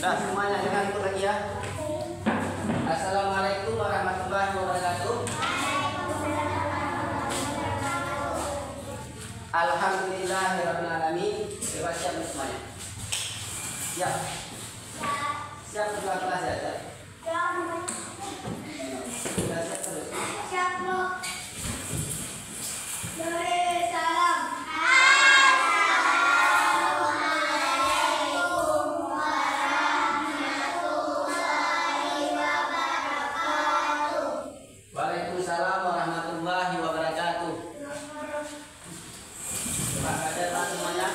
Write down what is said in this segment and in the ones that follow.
Sudah semuanya, jangan ikut lagi ya. Assalamualaikum warahmatullahi wabarakatuh. Alhamdulillahirabbil alamin. Siap semuanya. Ya. Siap kedua kelas ya. Sudah siap terus. Siap, Bu. Beri salam. Waalaikumsalam warahmatullahi wabarakatuh. Pak Kader semuanya.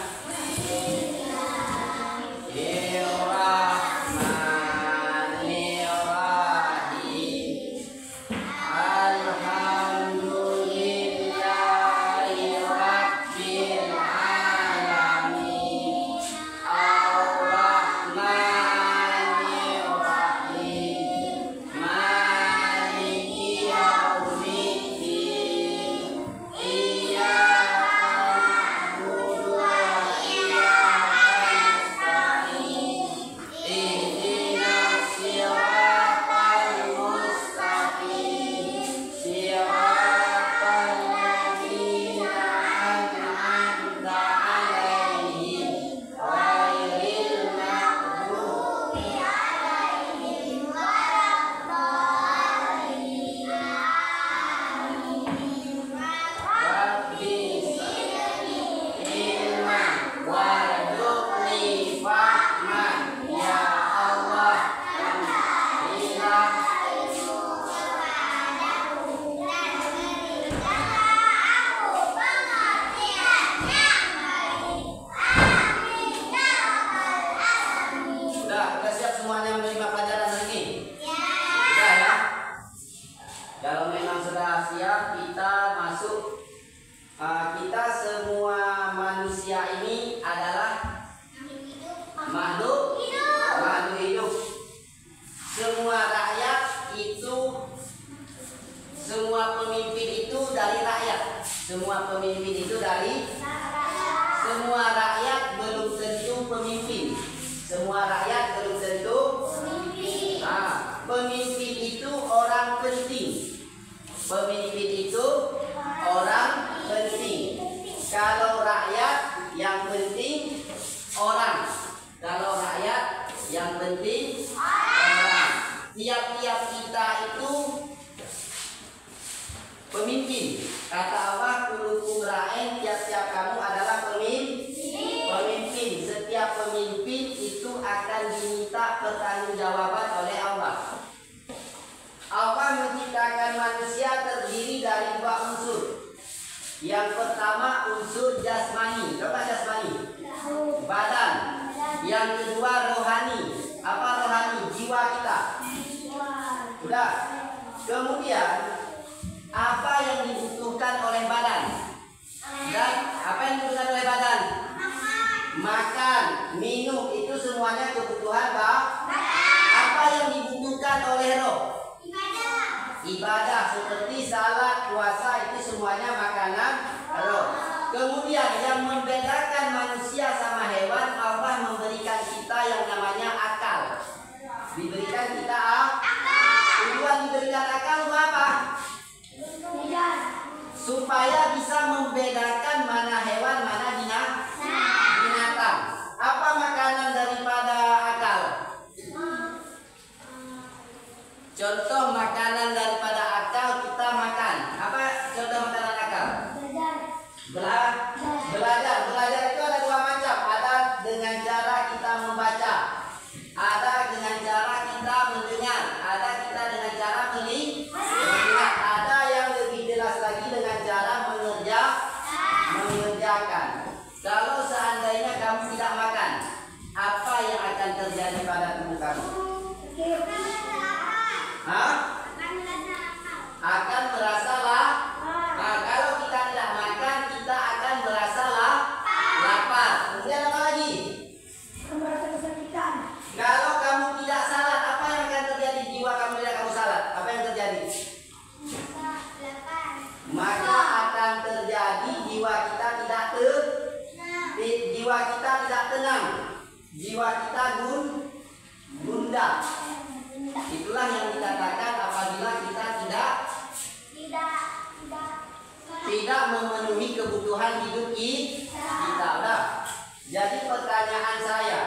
Kita semua manusia ini adalah makhluk hidup. Semua rakyat itu, semua pemimpin itu dari rakyat. Semua pemimpin itu dari semua rakyat belum tentu pemimpin. Semua rakyat belum tentu pemimpin. Nah, pemimpin itu orang penting. Pemimpin itu orang penting. Kalau rakyat yang penting orang. Kalau rakyat yang penting orang. Tiap-tiap kita itu pemimpin. Kata Allah, kulukum ra'in, tiap-tiap kamu adalah pemimpin. Setiap pemimpin itu akan diminta pertanggungjawaban oleh Allah. Allah menciptakan manusia terdiri dari dua unsur. Yang pertama unsur jasmani. Coba jasmani. Badan. Yang kedua rohani. Apa rohani? Jiwa kita. Sudah. Kemudian apa yang dibutuhkan oleh badan? Dan apa yang dibutuhkan oleh badan? Makan, minum, itu semuanya kebutuhan badan. Apa yang dibutuhkan oleh roh? Ibadah seperti salat, puasa, itu semuanya makanan roh. Kemudian yang membedakan manusia sama hewan, Allah memberikan kita yang namanya akal. Diberikan kita akal. Tujuan diberikan akal itu apa? Supaya bisa membedakan mana hewan, mana binatang. Apa makanan daripada akal? Contoh makanan daripada akal kita makan. Apa contoh makanan akal? Belajar. Belajar itu ada dua macam. Ada dengan cara kita membaca. Ada dengan cara kita mendengar. Ada kita dengan cara melihat. Ada yang lebih jelas lagi dengan cara mengerjakan. Kalau seandainya kamu tidak makan, apa yang akan terjadi pada tubuh kamu? Akan merasa lapar. Kalau kita tidak makan, kita akan merasa lapar. Kemudian apa lagi? Kalau kamu tidak salat, apa yang akan terjadi? Jiwa kamu tidak kamu salat, apa yang terjadi? Maka akan terjadi jiwa kita tidak tenang. Jiwa kita bunda. Itulah yang dikatakan apabila kita tidak memenuhi kebutuhan hidup kita. Udah. Jadi pertanyaan saya,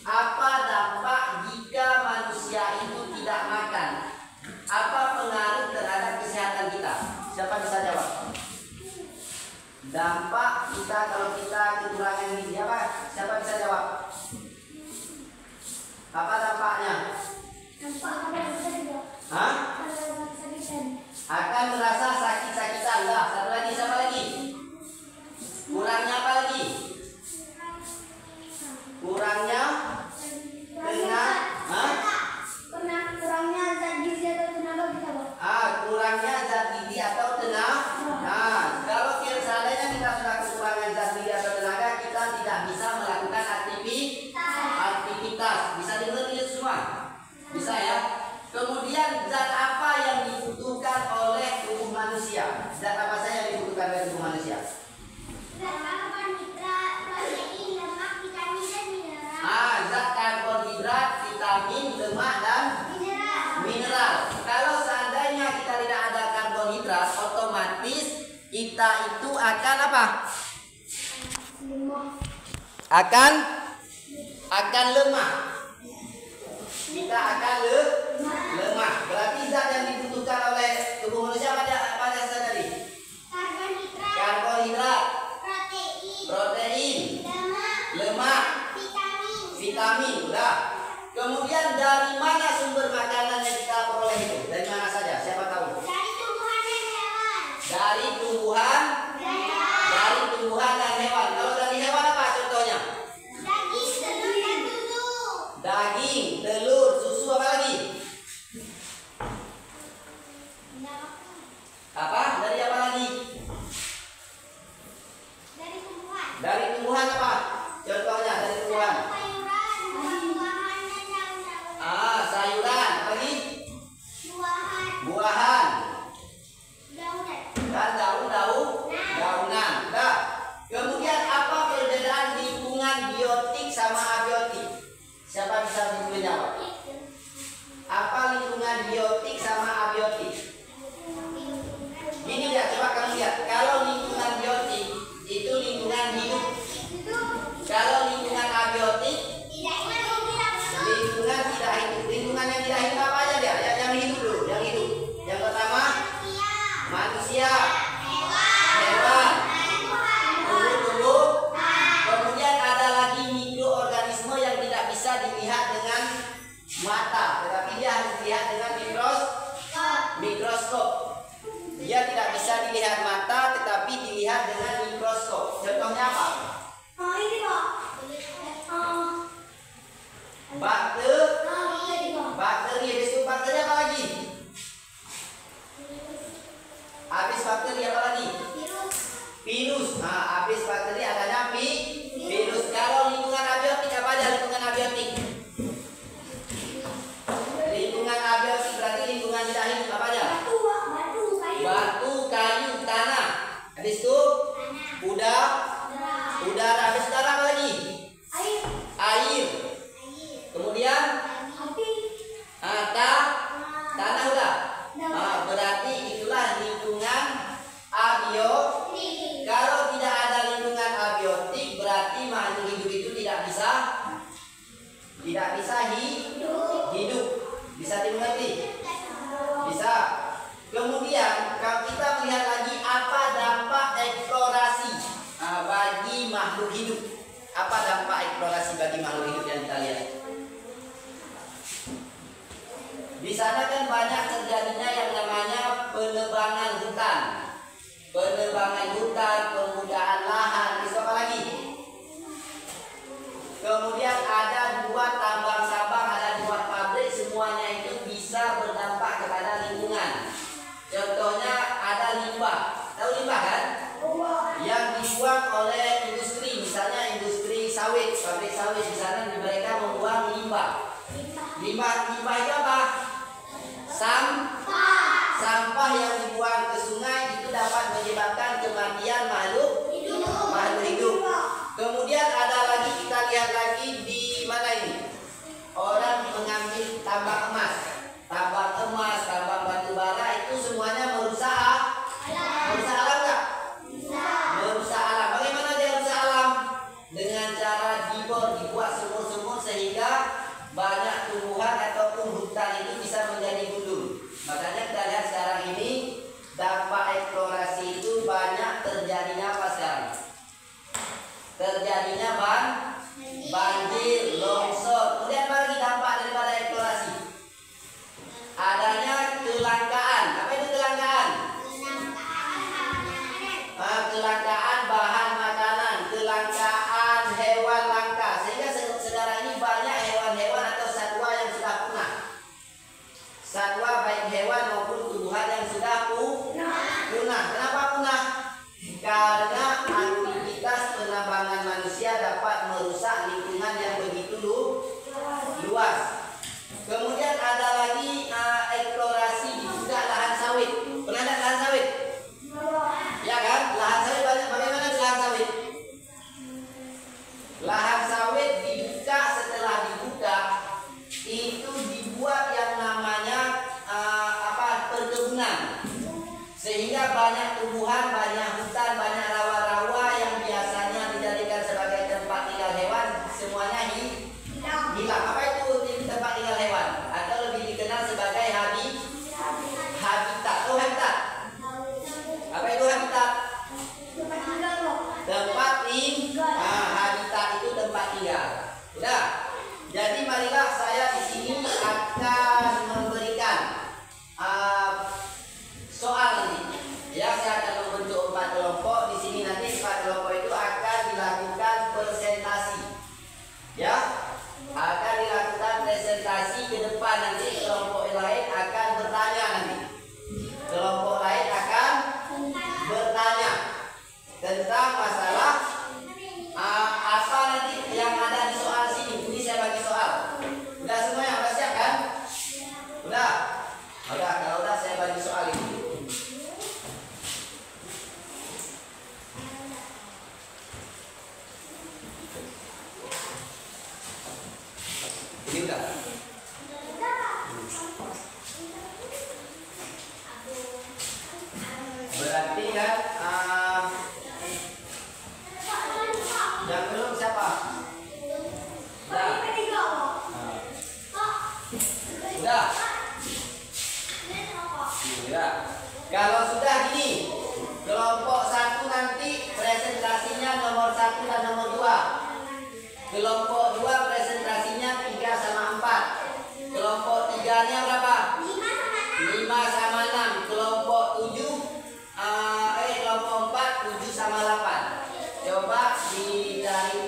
apa dampak jika manusia itu tidak makan? Apa pengaruh terhadap kesehatan kita? Siapa bisa jawab? Dampak kita kalau kita kekurangan gizi apa? Siapa bisa jawab? Apa dampaknya? Hah? Akan merasa sakit-sakitan lah. Satu lagi, siapa lagi? Kurangnya apa lagi? Kurangnya kurangnya zat gizi atau tenaga bisa, Bang? Kurangnya zat gizi atau tenaga. Nah, kalau seandainya kita sudah kekurangan zat gizi atau tenaga, kita tidak bisa melakukan aktivitas. Bisa dimengerti semua? Bisa ya? Kemudian zat apa yang dibutuhkan oleh tubuh manusia? Zat apa saja yang dibutuhkan oleh tubuh manusia? Zat karbohidrat, protein, lemak, vitamin dan mineral. Zat karbohidrat, vitamin, lemak dan mineral. Kalau seandainya kita tidak ada karbohidrat, otomatis kita itu akan apa? Akan lemah. Kita akan lemah. Berarti zat yang dibutuhkan oleh tubuh manusia apa saja tadi? Karbohidrat, protein, lemak, vitamin. Udah. Kemudian dari mana sumber makanan yang kita peroleh itu? Dari mana saja? Siapa tahu? Dari tumbuhan dan hewan. Dari tumbuhan dan hewan. Kalau dari hewan apa contohnya? Daging, telur, susu, apa lagi? Apa? Dari apa lagi? Dari tumbuhan apa? Contohnya dari tumbuhan. Sayuran, apa lagi? Buahan. Dan daunan. Nah, kemudian apa perbedaan lingkungan biotik sama abiotik? Siapa bisa menjawab? Apa lingkungan biotik sama abiotik? Ini ya, coba kamu lihat. Kalau lingkungan biotik itu lingkungan hidup. Kalau lingkungan abiotik lingkungan tidak hidup. Lingkungan yang tidak hidup apa aja dia? Yang hidup dulu, yang hidup. Yang pertama manusia, hewan, tumbuh-tumbuh. Kemudian ada lagi mikroorganisme yang tidak bisa dilihat dengan mata, tetapi dia harus dilihat dengan mikroskop. Dia tidak bisa dilihat mata, tetapi dilihat dengan mikroskop. Contohnya apa? Ini, Pak. Bakteri. Habis itu bakteri apa lagi? Habis bakteri apa lagi? Virus. Habis bakteri adanya virus. Kalau lingkungan abiotik apa aja lingkungan abiotik? Lingkungan abiotik berarti lingkungan tidak hidup apa aja? Batu, kayu, tanah. Habis itu udara. Habis udara apa lagi? Air. Kemudian tanah udah. Berarti itulah lingkungan abiotik. Kalau tidak ada lingkungan abiotik, berarti makhluk hidup itu tidak bisa hidup. Bisa dimengerti? Bisa. Kemudian kalau kita melihat lagi apa dampak eksplorasi bagi makhluk hidup. Apa dampak eksplorasi bagi makhluk hidup yang kita lihat? Di sana kan banyak terjadinya yang namanya penebangan hutan, pembukaan lahan, itu apa lagi? Kemudian ada buat tambang-tambang, ada buat pabrik, semuanya itu bisa berdampak kepada lingkungan. Contohnya ada limbah, tahu limbah kan? Yang dibuang oleh industri, misalnya industri sawit, pabrik sawit di sana mereka membuang limbah. Limbah itu apa? Sampah. terjadinya banjir, longsor. Kemudian bagi dampak daripada eksplorasi, adanya kelangkaan. Apa itu kelangkaan? Kelangkaan bahan makanan, kelangkaan hewan langka, sehingga sekarang ini banyak hewan-hewan atau satwa yang sudah punah. Satwa baik hewan maupun tumbuhan yang sudah punah. Kenapa punah? Karena aktivitas penambangan manusia dapat merusak lingkungan yang begitu luas. Kemudian ada lagi eksplorasi di juga lahan sawit. Pernah ada lahan sawit? Ya kan? Lahan sawit banyak. Bagaimana lahan sawit? Lahan sawit dibuka, setelah dibuka itu dibuat yang namanya perkebunan, sehingga banyak tumbuhan, banyak hutan, banyak rawa-rawa yang biasanya dijadikan sebagai tempat tinggal hewan, semuanya hilang. Apa itu tempat tinggal hewan? Atau lebih dikenal sebagai habitat. Oh, habitat. Apa itu habitat? Tempat tinggal. Habitat itu tempat tinggal. Sudah. Jadi marilah saya di sini akan memberikan soal nanti. Ya, saya akan membentuk 4 kelompok. Di sini nanti 4 kelompok itu akan dilakukan presentasi. Ya, akan dilakukan presentasi ke depan nanti. Kelompok lain akan bertanya nanti. Kelompok lain akan bertanya tentang masalah apa nanti yang ada di soal sini. Ini saya bagi soal. Udah semuanya, udah siap kan? Udah. Udah, kalau udah saya bagi soal ini. Ini udah. Berarti kan yang belum siapa? Udah. Udah. Udah. Kalau sudah gini, kelompok 1 nanti presentasinya nomor 1 dan nomor 2. Kelompok 2 presentasinya 3 sama 4. Kelompok 3-nya berapa? 5 sama 6. Kelompok 4 7 sama 8. Coba dicari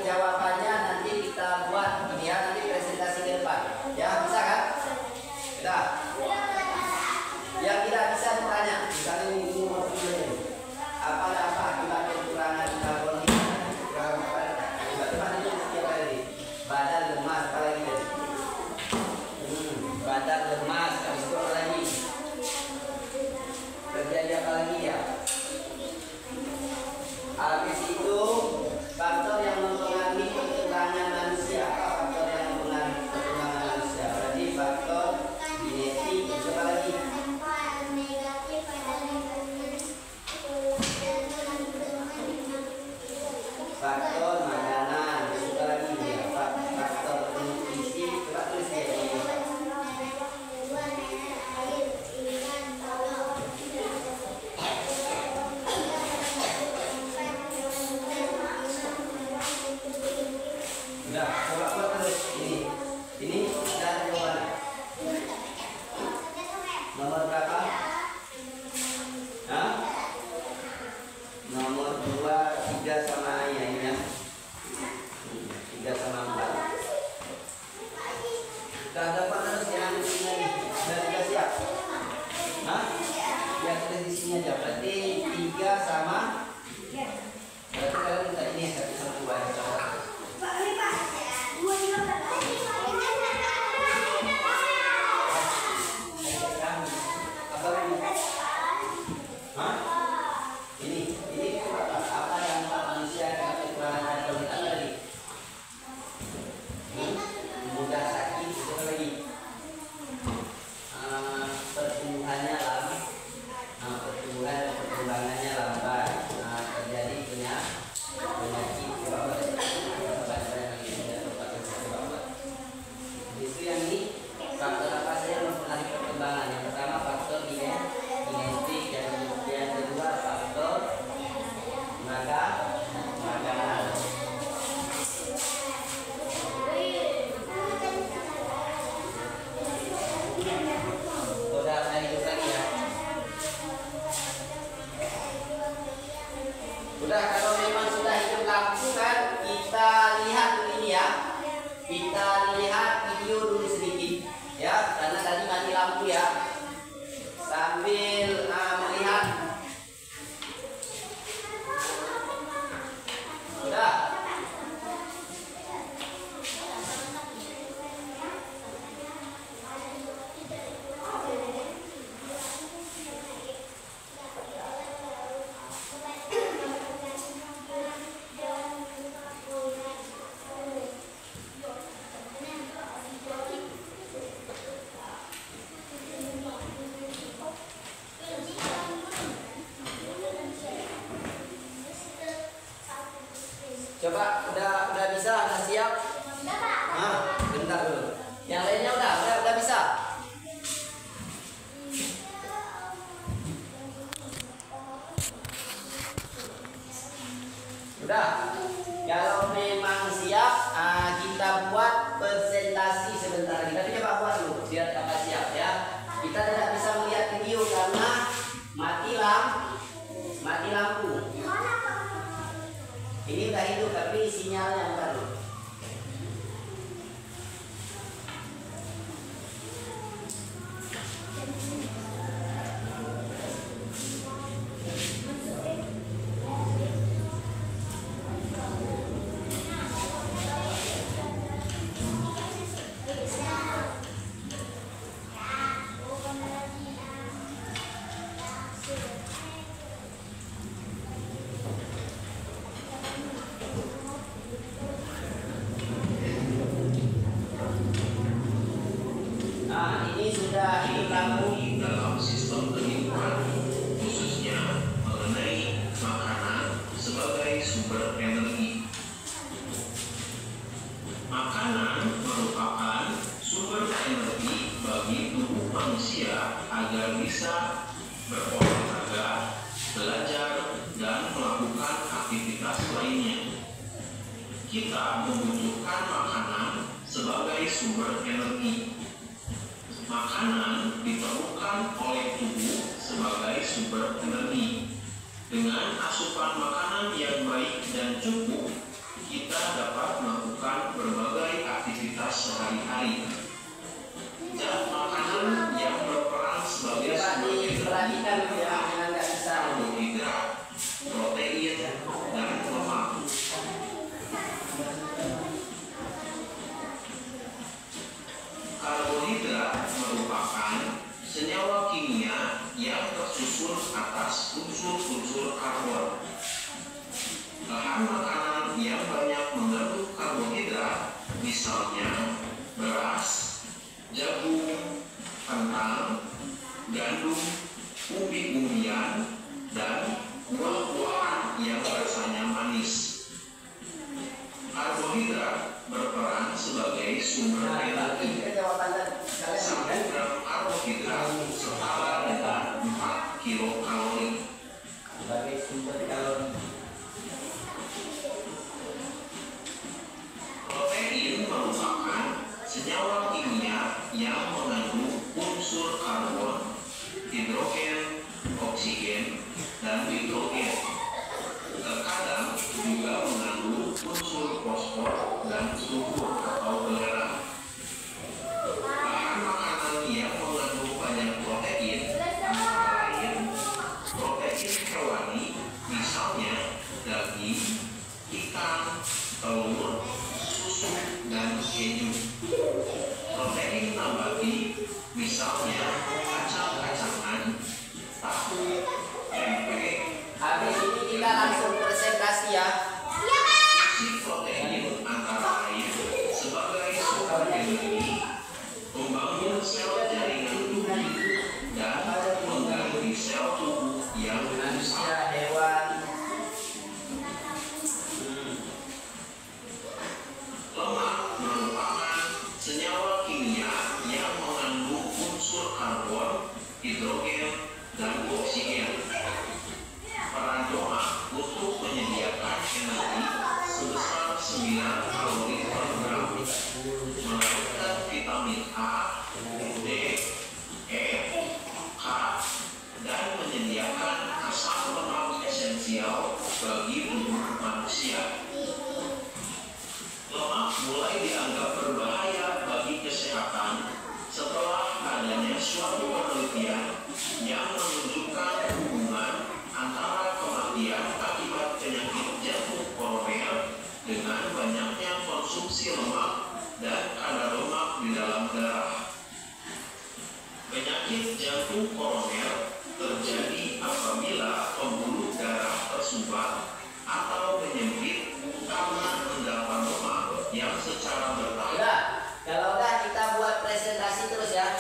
udah bisa, udah siap? Bentar dulu. Yang lainnya udah bisa. Udah. Kalau memang siap, kita buat presentasi sebentar lagi. Tapi coba buat dulu biar kakak siap ya. Kita tidak bisa melihat video karena mati lampu. Ini udah hidup tapi sinyalnya baru. Ini sudah hidup lampu dalam sistem kehidupan, khususnya mengenai makanan sebagai sumber energi. Makanan merupakan sumber energi bagi tubuh manusia agar bisa berolahraga, belajar, dan melakukan aktivitas lainnya. Kita membutuhkan makanan sebagai sumber energi. Makanan diperlukan oleh tubuh sebagai sumber energi. Dengan asupan makanan yang baik dan cukup, kita dapat melakukan berbagai aktivitas sehari-hari. Zat makanan yang berperan sebagai sumber energi karbohidrat, protein, dan lemak. Karbohidrat merupakan senyawa kimia yang tersusun atas unsur-unsur karbon. Bahan makanan yang banyak mengandung karbohidrat, misalnya beras, jagung, kentang, gandum, umbi-umbian, dan buah-buahan yang rasanya manis. Karbohidrat berperan sebagai sumber energi. 1 gram karbohidrat setara dengan 4 kilokalori. sebagai sumber kalori. Protein merupakan senyawa kimia yang mengandung unsur karbon, hidrogen, oksigen, dan nitrogen. Terkadang juga mengandung unsur fosfor dan sulfur atau belerang. Bahan makanan yang mengandung banyak protein antara lain protein hewani, misalnya daging, ikan, telur, susu, dan keju. Protein nabati, misalnya kacang-kacangan, tahu, tempe. Habis ini kita langsung presentasi ya. Fungsi protein antara lain sebagai sumber energi, membangun sel jaringan tubuh, dan mengganti sel tubuh yang rusak. Manusia, hewan. Lemak merupakan senyawa kimia yang mengandung unsur karbon, hidrogen, dan oksigen. Peran lemak untuk menyediakan energi sebesar 9 kalori per gram, melahirkan vitamin A, D, E, K, dan menyediakan asam lemak esensial bagi tubuh manusia. Lemak mulai dianggap berbahaya bagi kesehatan setelah adanya suatu penelitian yang menunjukkan hubungan antara kematian akibat penyakit jantung koroner dengan banyaknya konsumsi lemak dan kadar lemak di dalam darah. Penyakit jantung koroner terjadi apabila pembuluh darah tersumbat atau menyempit karena endapan lemak yang secara bertahap. Udah, kalau udah kita buat presentasi terus ya.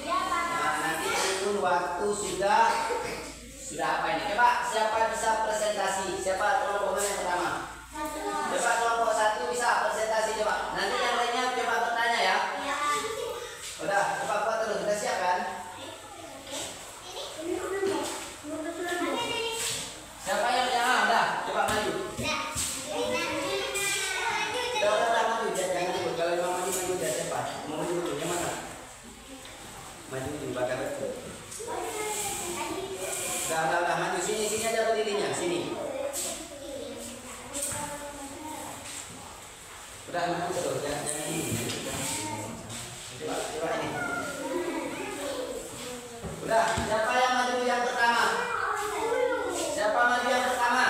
Nah, nanti tunggu waktu sudah apa ini? Coba siapa bisa presentasi? Siapa kelompok yang pertama? Coba kelompok 1. Udah, maju, jangan ikut. Kalau memang maju jangan cepat. Mau maju dulu, yang mana? Maju dulu, bakar betul. Udah, maju sini aja berdirinya, sini. Udah, maju terus, jangan ini. Coba ini. Udah, siapa yang maju yang pertama? Siapa maju yang pertama?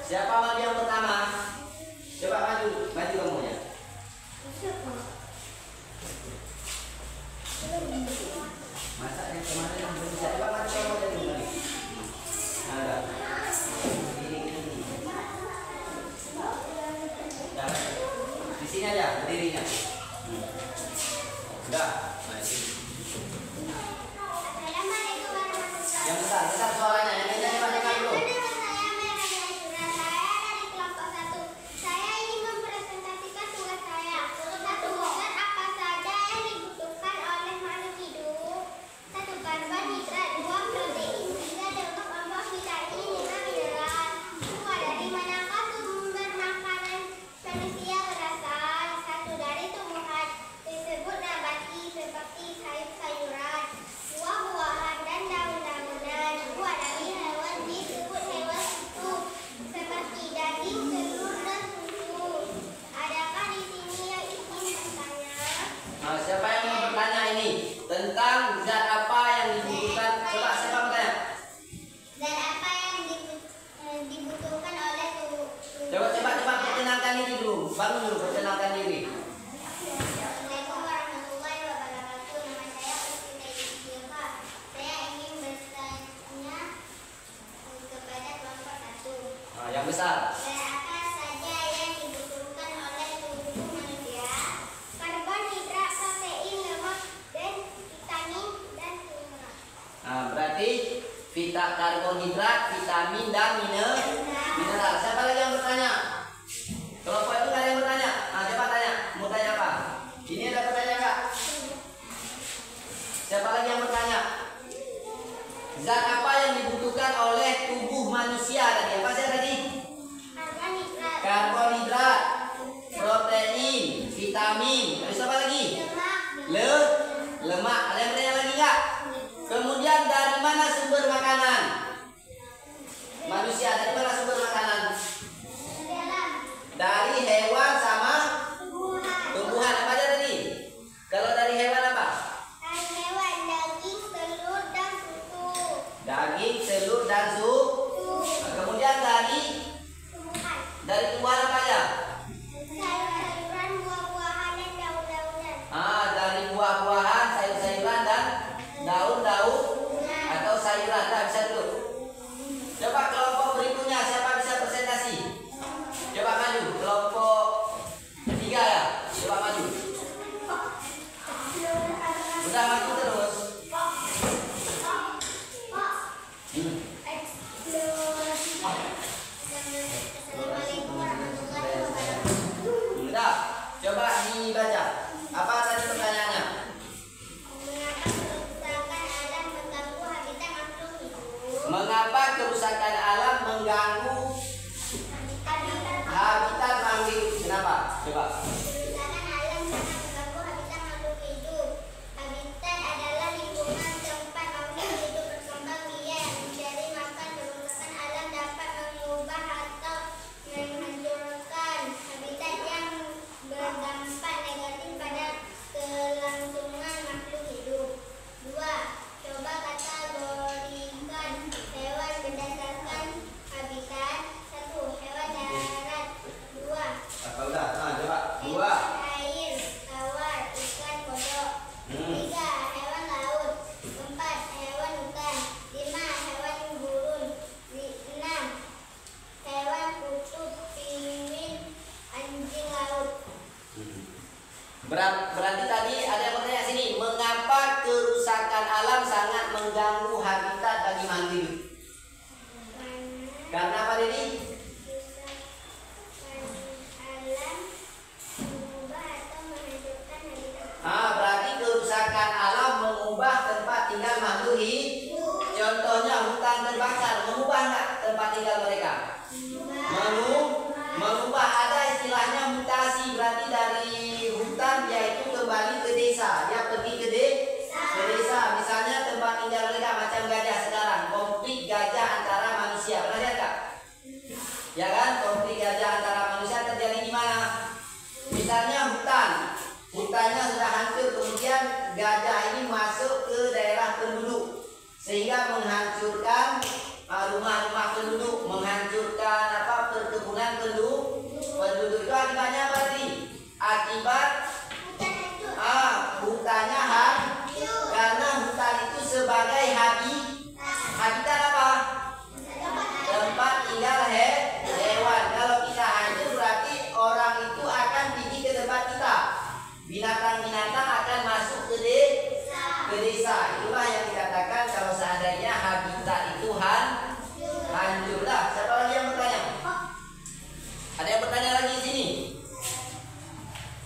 Siapa maju yang pertama? Coba maju kamu ya. Masa yang kemarin yang belum bisa, coba maju kamu jadi kembali. Ada. Ini. Di sini aja berdirinya. Udah. Yang besar suaranya, yang kecil banyak dulu. Siapa yang mau bertanya ini tentang zat apa yang dibutuhkan? Coba siapa bertanya? Zat apa yang dibutuhkan oleh tubuh? Coba perkenalkan diri dulu. Bangun dulu, perkenalkan diri. Assalamualaikum warahmatullahi wabarakatuh. Nama saya Ustina Yusfa. Saya ingin bertanya kepada kelompok 1. Yang besar. Zat apa saja yang dibutuhkan oleh tubuh manusia? Karbohidrat, protein, lemak, dan vitamin dan mineral. Berarti karbohidrat, vitamin dan mineral. Siapa lagi yang bertanya? Kelompok itu nggak ada yang bertanya. Coba tanya. Mau tanya apa? Ini ada pertanyaan nggak? Siapa lagi yang bertanya? Zat apa yang dibutuhkan oleh tubuh manusia tadi? Apa sih tadi? Karbohidrat, protein, vitamin. Terus apa lagi? Lemak. Ada yang bertanya lagi nggak? Kemudian dari mana sumber makanan? Manusia dari mana sumber makanan? Dari hewan sama tumbuhan. Apa aja tadi? Kalau dari hewan apa? Dari hewan, daging, telur, dan susu. Daging, telur, dan susu. Kemudian dari tumbuhan apa aja? Sayur-sayuran, buah-buahan, dan daun-daunan. Dari buah-buahan, sayur-sayuran dan daun-daun atau sayuran. Bisa dulu. Coba kelompok berikutnya siapa bisa presentasi? Coba maju kelompok 3 ya. Coba maju. Udah maju terus. Assalamualaikum warahmatullahi wabarakatuh. Udah. Coba dibaca. Apa tadi pertanyaannya? Mengapa kerusakan alam mengganggu Mengapa kerusakan alam mengganggu habitat makhluk hidup? Kenapa? Coba. kerusakan alam sangat mengganggu habitat makhluk hidup. Habitat adalah lingkungan tempat makhluk hidup berkembang biak. Mencari makan, kerusakan alam dapat mengubah atau menghancurkan habitat yang berdampak negatif pada kelangsungan makhluk hidup. 2. Coba kategorikan hewan berdasarkan habitat. 1. Hewan darat. 2. Apa udah? Coba. 2. Hewan air, tawar, ikan, kodok. 3. Hewan laut. 4. Hewan hutan. 5. Hewan gurun. 6. Hewan kutub, penguin, anjing laut. Berarti tadi ada yang bertanya sini, mengapa kerusakan alam sangat mengganggu habitat bagi makhluk hidup? Karena apa ini? Alam mengubah atau menghancurkan habitat. Berarti kerusakan alam mengubah tempat tinggal makhluk hidup. Contohnya hutan terbakar, mengubah nggak tempat tinggal mereka? Akibat hutannya karena hutan itu sebagai habitat apa? Tempat tinggal hewan. Kalau kita hancur berarti orang itu akan pergi ke tempat kita. Binatang-binatang akan masuk ke desa. Itulah yang dikatakan kalau seandainya habitat itu hancurlah. Siapa lagi yang bertanya? Ada yang bertanya lagi di sini?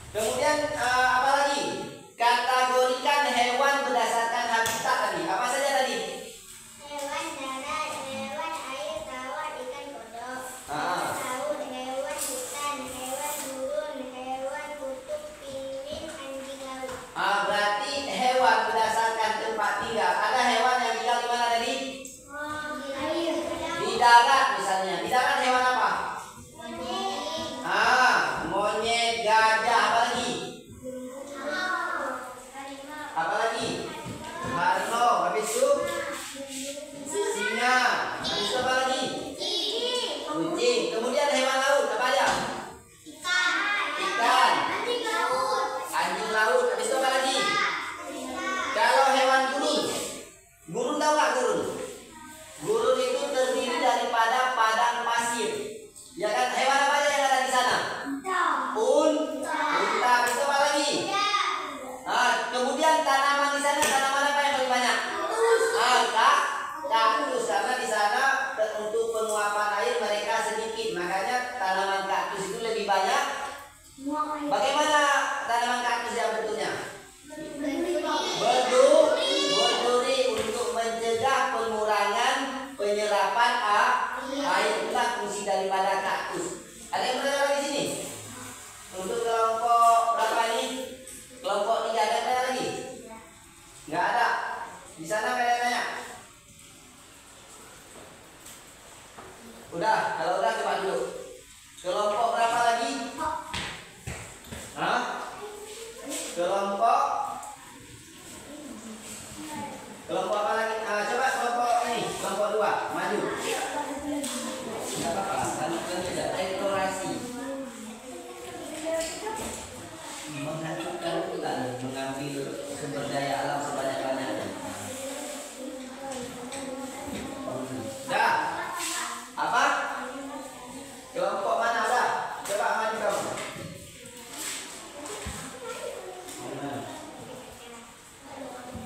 Kemudian apa lagi? Kategorikan hewan berdasarkan habitat tadi. Apa saja tadi? Hewan darat, hewan air, tawar, ikan, kodok. Laut, hewan hutan, hewan gurun, hewan kutub, pinguin, anjing laut. Berarti hewan berdasarkan tempat tinggal. Ada hewan yang tinggal di mana tadi? Air. Di darat misalnya. Di darat hewan apa? Monyet. Monyet, gajah, apa lagi? Apa lagi? Harimau, habis itu singa, habis itu apa lagi? Kucing. Kemudian hewan laut apa aja? Ikan, anjing laut, habis itu apa lagi? Kalau hewan gurun tahu nggak gurun? Gurun itu terdiri daripada padang pasir. Ya kan? Hewan apa aja yang ada di sana? Unta, habis itu apa lagi? Kemudian tanaman di sana, tanaman apa yang paling banyak? Kaktus, karena di sana untuk penguapan air mereka sedikit, makanya tanaman kaktus itu lebih banyak. Bagaimana tanaman kaktus yang bentuknya? Berduri untuk mencegah pengurangan penyerapan air. Itulah fungsi daripada kaktus. Ada yang bertanya lagi sini? Untuk kelompok berapa ini? Kelompok 3 ada yang tanya lagi? Nggak ada. Di sana nggak ada yang tanya? Udah, kalau udah coba dulu. Kelompok berapa lagi? Kelompok apa lagi? Coba kelompok ini, kelompok 2, maju. Nggak apa-apa, lanjutkan saja. Eksplorasi. Menghancurkan hutan, mengambil sumber daya alam sebanyak-banyaknya. Dah. Apa? Kelompok mana udah? Coba maju kamu.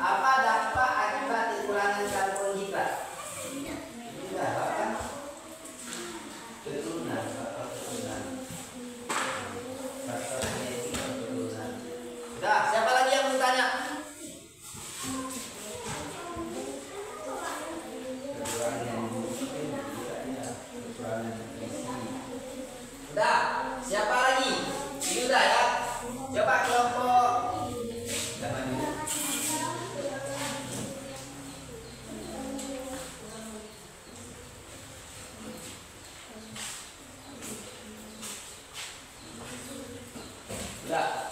Apa dampak akibat kekurangan karbohidrat? Sudah apa? Keturunan. Sudah, siapa lagi yang mau tanya? Sudah, siapa lagi? Ini udah ya. Coba kelompok. Sudah.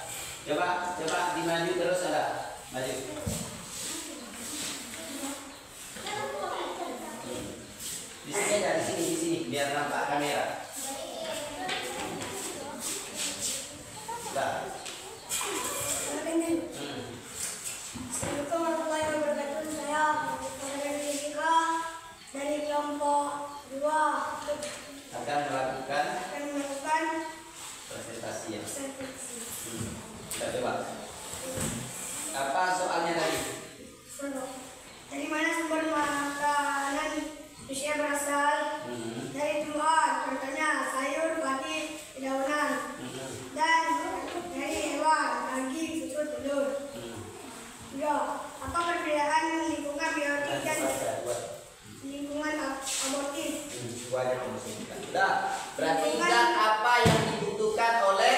Coba dimaju terus ada. Maju. Di sini aja, di sini biar nampak kamera. Sudah. Assalamualaikum warahmatullahi wabarakatuh. Saya Muhammad Rizika dari kelompok 2 Akan melakukan presentasi ya. Sudah, coba. Apa soalnya tadi? Dari mana sumber makanan Indonesia berasal? Dari tumbuhan, contohnya sayur, padi, dedaunan. Dan dari hewan, daging, susu, telur. Ya, apa perbedaan lingkungan biotik dan lingkungan abortif? Sudah. Berarti zat apa yang dibutuhkan oleh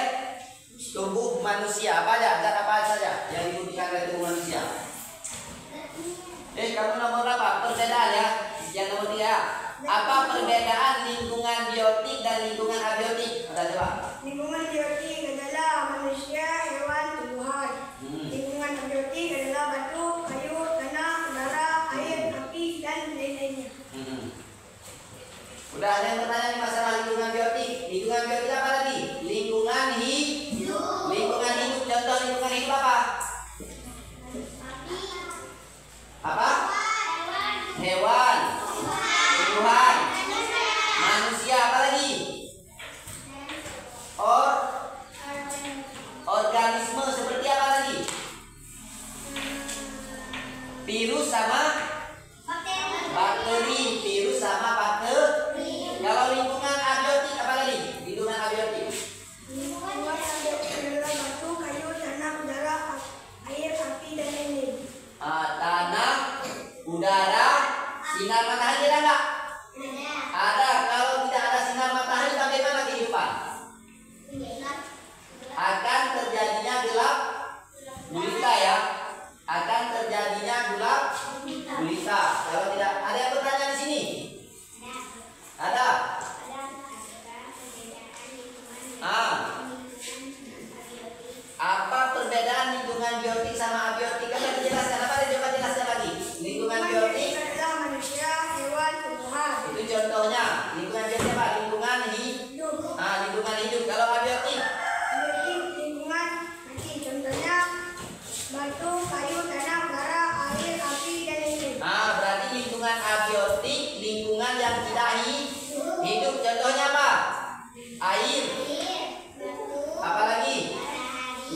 tubuh manusia? Apa aja? Zat apa saja yang dibutuhkan oleh tubuh manusia? Kamu nomor berapa? Perbedaan ya. Yang nomor 3. Apa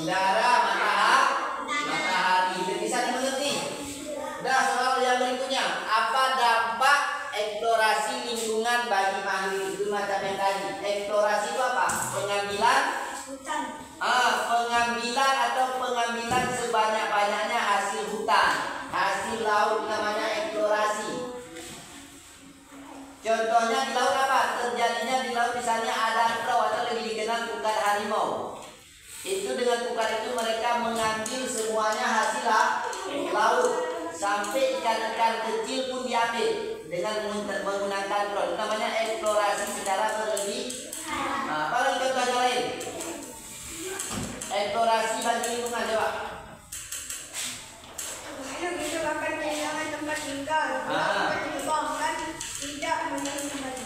udara, matahari. Bisa dimengerti? Nah, soal yang berikutnya, apa dampak eksplorasi lingkungan bagi makhluk itu macam yang tadi? Eksplorasi itu apa? Pengambilan hutan. Pengambilan atau pengambilan sebanyak-banyaknya hasil hutan, hasil laut, namanya eksplorasi. Contohnya di laut apa? Terjadinya di laut misalnya ada kro atau lebih dikenal kukar harimau. Itu dengan kukar itu mereka mengambil semuanya hasil laut, sampai ikan-ikan kecil pun diambil dengan menggunakan kro. Itu namanya eksplorasi secara berlebihan. Apa lagi contohnya lain? Eksplorasi bagi lingkungan, coba. Menyebabkan kehilangan tempat tinggal, menyebabkan tidak memiliki kembali.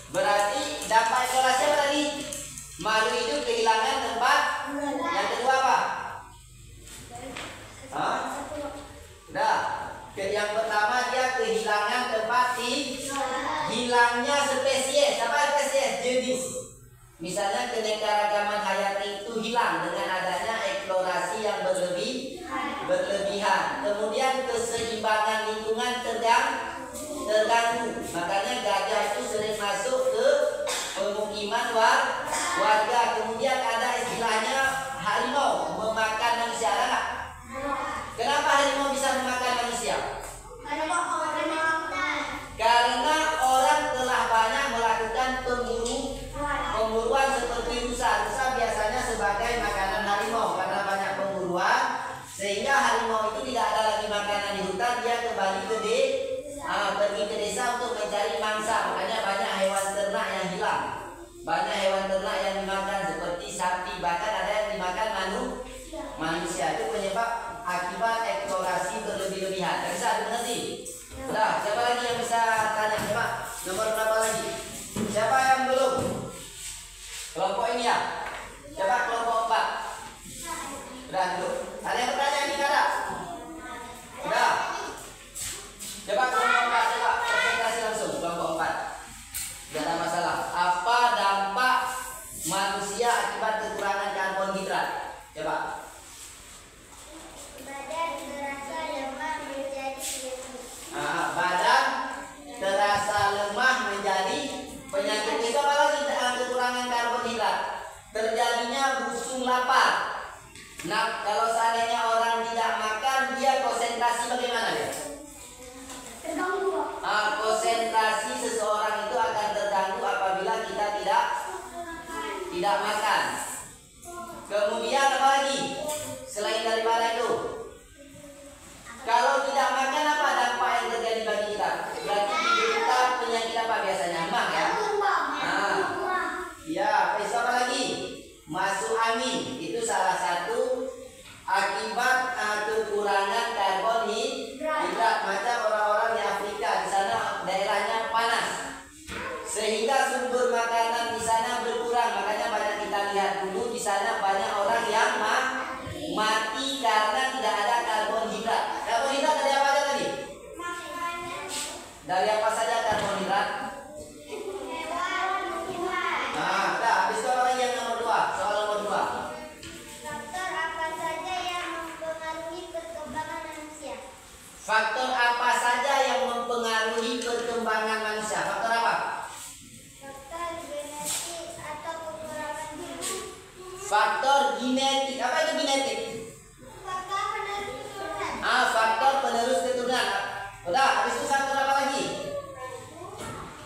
Berarti dampak eksplorasi apa tadi? Makhluk hidup kehilangan tempat. Yang kedua apa? Udah. Yang pertama dia kehilangan tempat hilangnya spesies. Apa spesies? Jenis. Misalnya keanekaragaman hayati itu hilang dengan adanya eksplorasi yang berlebihan. Kemudian keseimbangan lingkungan terganggu. Makanya gajah itu sering masuk ke pemukiman warga. Kemudian ada istilahnya harimau memakan manusia, ada nggak? Kenapa harimau bisa memakan manusia? Karena orang telah banyak melakukan pemburuan seperti rusa. Rusa biasanya sebagai makanan harimau. Karena banyak pemburuan, sehingga harimau itu tidak ada lagi makanan di hutan, dia kembali pergi ke desa untuk mencari mangsa. Makanya banyak hewan ternak yang hilang. Banyak hewan ternak yang dimakan seperti sapi, bahkan ada yang dimakan manusia. Itu penyebab akibat eksplorasi berlebih-lebihan. Yang bisa dimengerti? Nah, siapa lagi yang bisa tanya? Coba nomor berapa lagi? Siapa yang belum? Kelompok ini ya? Coba kelompok 4. Udah dulu. Ada yang bertanya ini ada? Udah. Coba kelompok 4, coba presentasi langsung kelompok 4. Tidak ada masalah. Apa dampak manusia akibat kekurangan karbohidrat? Coba. Badan terasa lemah menjadi penyakit. Badan terasa lemah menjadi penyakit. Itu apa lagi kekurangan karbohidrat? Terjadinya busung lapar. Nah, kalau seandainya orang tidak makan, dia konsentrasi bagaimana ya? Terganggu. Konsentrasi seseorang itu akan terganggu apabila kita tidak makan. Kemudian apa lagi? Selain daripada itu, kalau tidak makan apa dampak yang terjadi bagi kita? Berarti kita penyakit apa biasanya? Emang ya? Ya, besok apa lagi? Masuk angin. Itu salah satu akibat kekurangan karbohidrat. Macam orang-orang di Afrika, di sana daerahnya panas, sehingga sumber makanan di sana berkurang. Makanya banyak kita lihat dulu di sana banyak orang yang mati karena tidak ada karbohidrat. Karbohidrat dari apa aja tadi? Dari apa saja karbohidrat? Habis itu apa lagi yang nomor 2? Soal nomor 2. Faktor apa saja yang mempengaruhi perkembangan manusia? Faktor apa saja yang mempengaruhi perkembangan manusia? Faktor apa? Faktor genetik atau kekurangan gizi. Faktor genetik. Apa itu genetik? Faktor penerus keturunan. Faktor penerus keturunan. Udah, habis itu faktor apa lagi?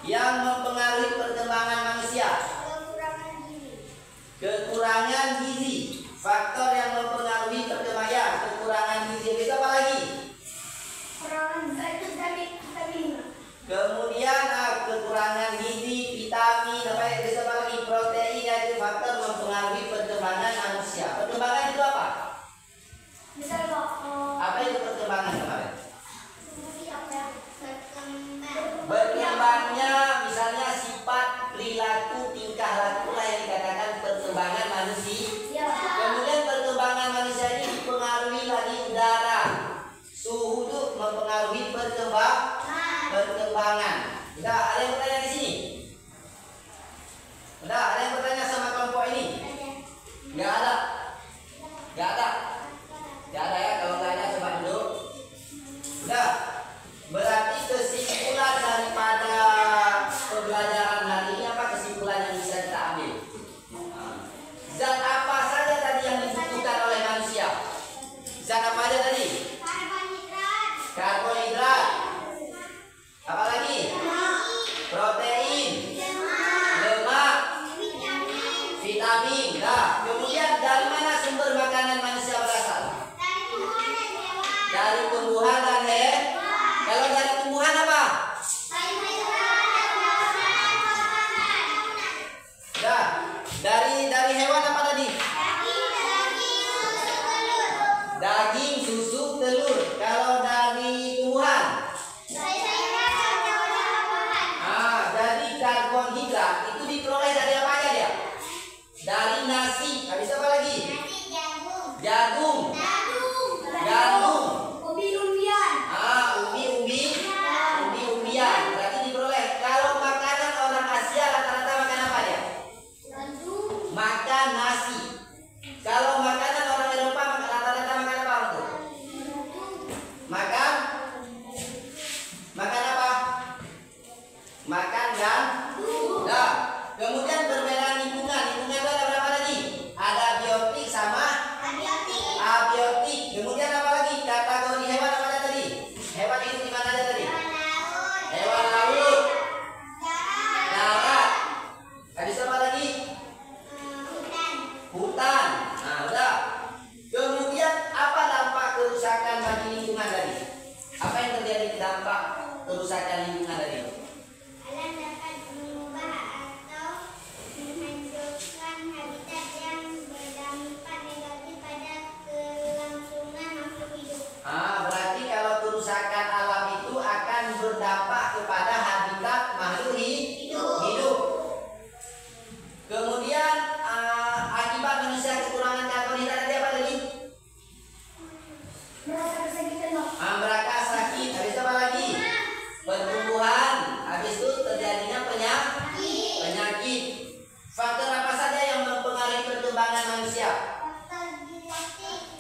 Yang mempengaruhi perkembangan manusia. Kekurangan gizi. Kekurangan gizi. Faktor yang mempengaruhi perkembangan kekurangan gizi. Itu apa lagi? Kekurangan vitamin. Kemudian kekurangan gizi, vitamin, apa lagi? Protein, yaitu faktor mempengaruhi perkembangan manusia. Perkembangan itu apa? Misal Apa itu perkembangan kemarin? berkembang. Berkembangnya misalnya sifat, perilaku, tingkah laku lah yang dikatakan perkembangan manusia. Kemudian perkembangan manusia ini dipengaruhi lagi udara, suhu itu mempengaruhi perkembangan. Udah, ada yang bertanya di sini? Udah, ada yang bertanya sama kelompok ini? Vitamin. Nah, kemudian dari mana sumber makanan manusia berasal? Dari tumbuhan dan hewan. Kalau dari tumbuhan apa? Nah, dari hewan apa tadi? Daging, susu, telur. Kalau dari tumbuhan? Jadi karbohidrat itu diperoleh dari apa aja dia? Dari nasi. Habis apa lagi? Jagung. Umbi-umbian. Berarti diperoleh. Kalau makanan orang Asia rata-rata makan apa dia? Makan nasi. Kalau makanan orang Eropa rata-rata makan apa untuk? Makan apa? Makan gandum. Nah, kemudian perbedaan lingkungan. Lingkungan itu ada berapa tadi? Ada biotik sama abiotik. Kemudian apa lagi? Kategori hewan apa aja tadi? Hewan hidup di mana aja tadi? Hewan laut, darat. Habis apa lagi? Hutan. Nah, udah. Kemudian apa dampak kerusakan bagi lingkungan tadi? Apa yang terjadi dampak kerusakan lingkungan tadi? Alam dapat mengubah atau menghancurkan habitat yang berdampak negatif pada kelangsungan makhluk hidup. Berarti kalau kerusakan alam itu akan berdampak kepada habitat makhluk hidup. Kemudian akibat manusia kekurangan karbohidrat tadi apa tadi? Mereka sakit. Habis apa lagi? Pertumbuhan. Habis itu terjadinya penyakit. Faktor apa saja yang mempengaruhi perkembangan manusia?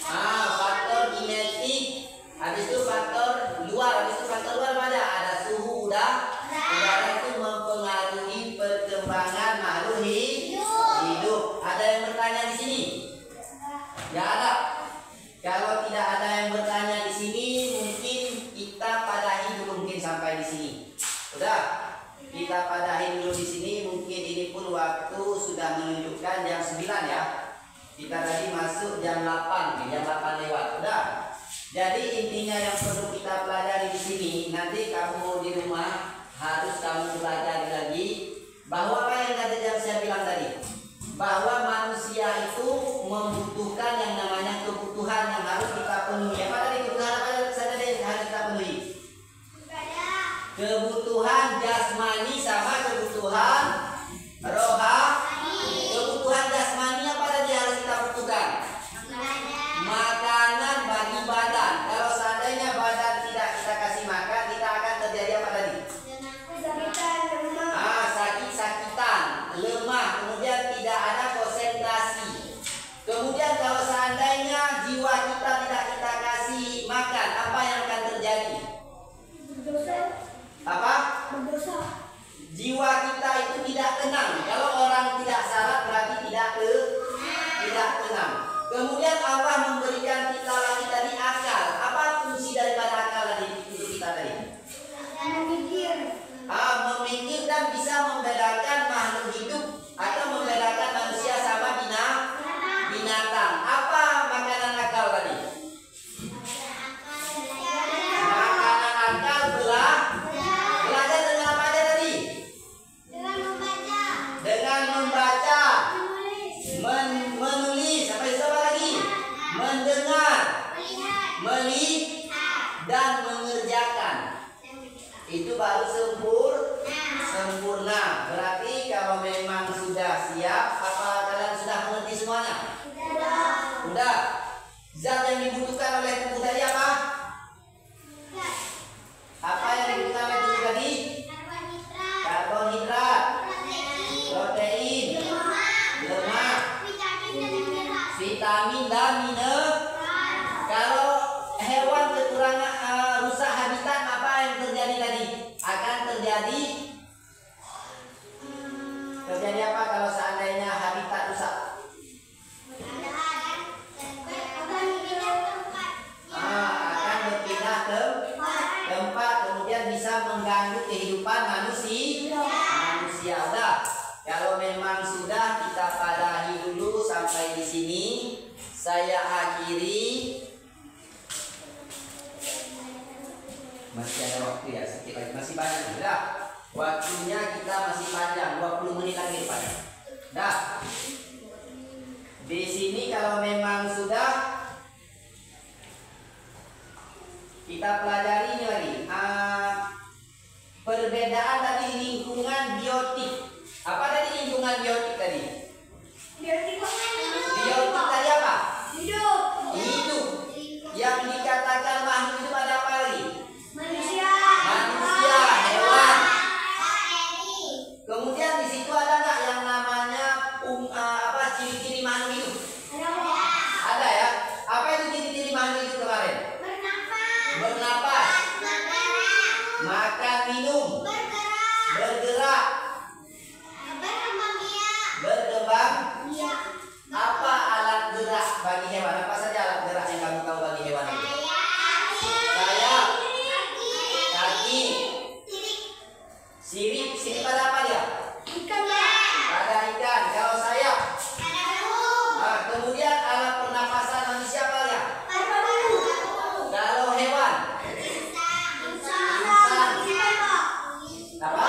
Faktor genetik. Habis itu faktor luar. Habis itu faktor luar apa aja? Ada suhu udara itu mempengaruhi perkembangan makhluk hidup. Ada yang bertanya di sini? Ya ada. Kalau tidak ada yang bertanya di sini, mungkin kita padahi dulu mungkin sampai di sini. Udah, kita padahi dulu di sini. Mungkin ini pun waktu sudah menunjukkan jam 9 ya. Kita tadi masuk jam 8, jam 8 lewat. Udah. Jadi intinya yang perlu kita pelajari di sini, nanti kamu di rumah harus kamu pelajari lagi bahwa apa yang tadi yang saya bilang tadi, bahwa manusia itu membutuhkan yang namanya kebutuhan yang harus kita penuhi. Apa tadi kebutuhan apa saja yang harus kita penuhi? Kebutuhan jasmani sama kebutuhan rohani. Kebutuhan jasmani apa tadi harus kita butuhkan? Makanan bagi badan. Kalau seandainya badan tidak kita kasih makan, kita akan terjadi apa tadi? Sakit-sakitan, lemah, kemudian tidak ada konsentrasi. Kemudian kalau seandainya jiwa kita tidak kita kasih makan, apa yang akan terjadi? Apa? Jiwa kita itu tidak tenang. Kalau orang tidak salat berarti tidak tenang. Kemudian Allah memberikan kita lagi tadi akal. Apa fungsi daripada akal tadi untuk kita tadi? Memikir dan bisa membedakan makhluk hidup atau membedakan manusia sama binatang. Apa makanan akal tadi? Makanan akal belajar dengan apa aja tadi? Dengan membaca, menulis, apa itu apa lagi? Mendengar, melihat, dan mengerjakan. Itu baru sempurna. Berarti kalau memang sudah siap, apa kalian sudah mengerti semuanya? Sudah. Zat yang dibutuhkan oleh tubuh tadi apa? Apa yang dibutuhkan oleh tubuh tadi? Karbohidrat, protein, lemak, vitamin dan mineral. Kalau hewan kekurangan rusak habitat, apa yang terjadi tadi? Akan terjadi apa kalau seandainya habitat rusak? Akan berpindah ke tempat, kemudian bisa mengganggu kehidupan manusia. Udah, kalau memang sudah kita padahi Waktunya kita masih panjang, 20 menit lagi Pak. Dah. Di sini kalau memang sudah kita pelajari ini lagi. Perbedaan tadi lingkungan biotik. Apa tadi lingkungan biotik tadi? Biotik tadi apa? Hidup. Yang dikatakan makhluk hidup ada apa lagi? Manusia, hewan. Kemudian di situ ada nggak yang namanya ciri-ciri makhluk hidup? Ada ya. Apa itu ciri-ciri makhluk hidup kemarin? Bernapas, makan, minum, bergerak, berkembang. Apa alat gerak bagi hewan? Apa saja alat gerak yang kamu tahu bagi hewan itu? Sayap, kaki, sirip. Sirip pada apa dia? Pada ikan. Kalau sayap, kemudian alat pernapasan manusia apa ya? Kalau hewan, apa?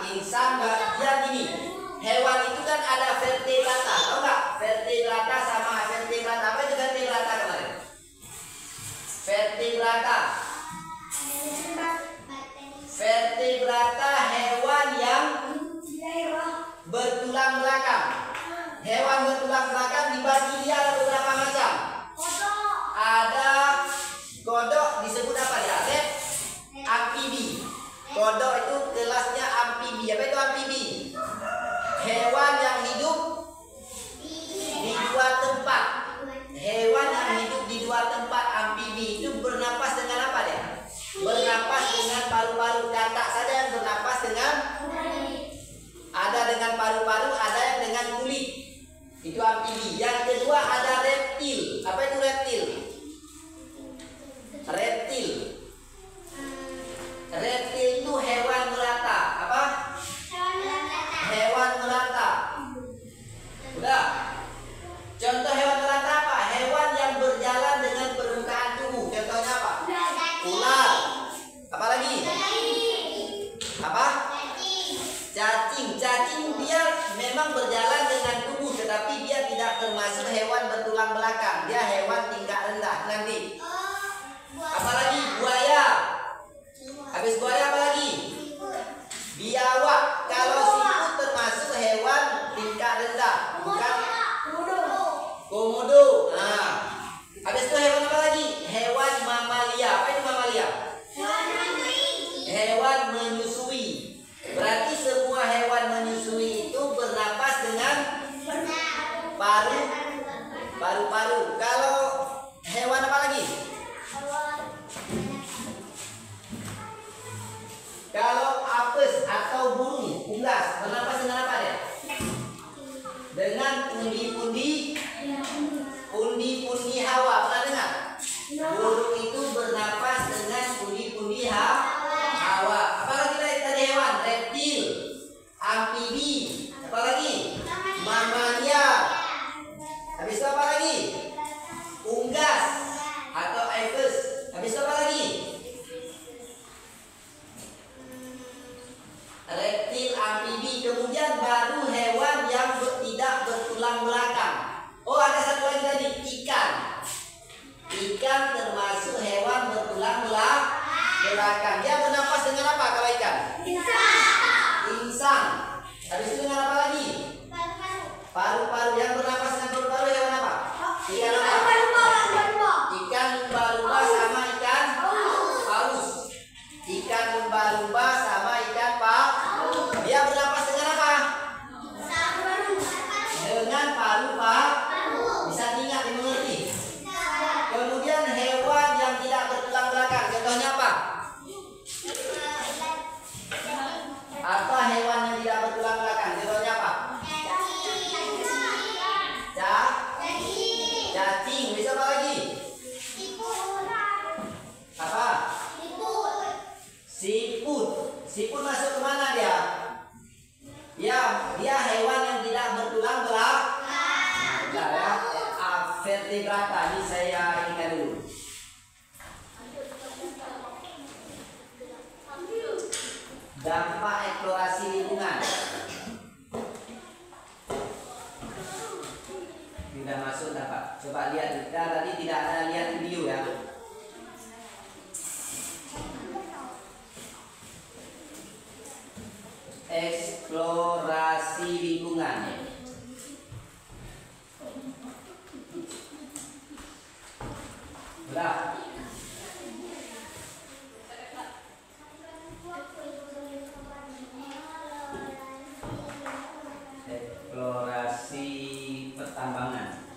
Insan dia gini. Hewan itu kan ada vertebrata, tahu nggak? Vertebrata sama vertebrata. Apa itu vertebrata kemarin? Vertebrata hewan yang bertulang belakang. Hewan bertulang belakang dibagi dia ada beberapa macam. Ada kodok, disebut apa dia? Amfibi. Kodok itu kelasnya amfibi. Apa itu amfibi? Hewan yang hidup di dua tempat. Hewan yang hidup di dua tempat, amfibi itu bernapas dengan apa dia? Bernapas dengan paru-paru. Katak saja yang bernapas dengan, ada dengan paru-paru, ada yang dengan kulit. Itu amfibi. Yang kedua ada reptil. Apa itu reptil? Reptil itu hewan melata. Apa? Hewan melata. Udah. Contoh hewan melata apa? Hewan yang berjalan dengan permukaan tubuh. Contohnya apa? Ular. Apa lagi? Apa? Cacing. Cacing dia memang berjalan dengan tubuh, tetapi dia tidak termasuk hewan bertulang belakang. Dia hewan tingkat rendah. Nanti. Apalagi buaya. Habis buaya apa lagi? Biawak. Kalau siput termasuk hewan tingkat rendah, bukan? Komodo. Nah, habis itu hewan apa lagi? Hewan mamalia. Apa itu mamalia? Hewan menyusui. Berarti semua hewan menyusui itu bernapas dengan paru-paru. Kalau hewan apa lagi? Kalau apes atau burung unggas bernapas dengan apa dia? Dengan pundi-pundi hawa. Pernah dengar? Burung itu bernapas dengan pundi-pundi hawa. Apalagi tadi hewan? Reptil, amfibi, apalagi? Mamalia. Habis itu apa lagi? Unggas atau apes. Habis itu apa lagi? Reptil, amfibi. Kemudian baru hewan yang tidak bertulang belakang. Oh, ada satu lagi tadi, ikan. Ikan termasuk hewan bertulang belakang. Dia bernapas dengan apa kalau ikan? Insang. Habis itu dengan apa lagi? Paru-paru. Yang bernapas dengan paru-paru hewan apa? Ikan apa? Ikan lumba-lumba sama ikan paus. Ikan lumba-lumba sama ikan paus. Dia bernapas dengan apa? Dengan paru-paru. Bisa diingat, dimengerti. Kemudian hewan yang tidak bertulang belakang. Contohnya apa? Apa hewan yang tidak bertulang belakang? Contohnya Coba lihat, kita tadi tidak ada lihat video ya. Eksplorasi lingkungan. Berapa? Eksplorasi pertambangan.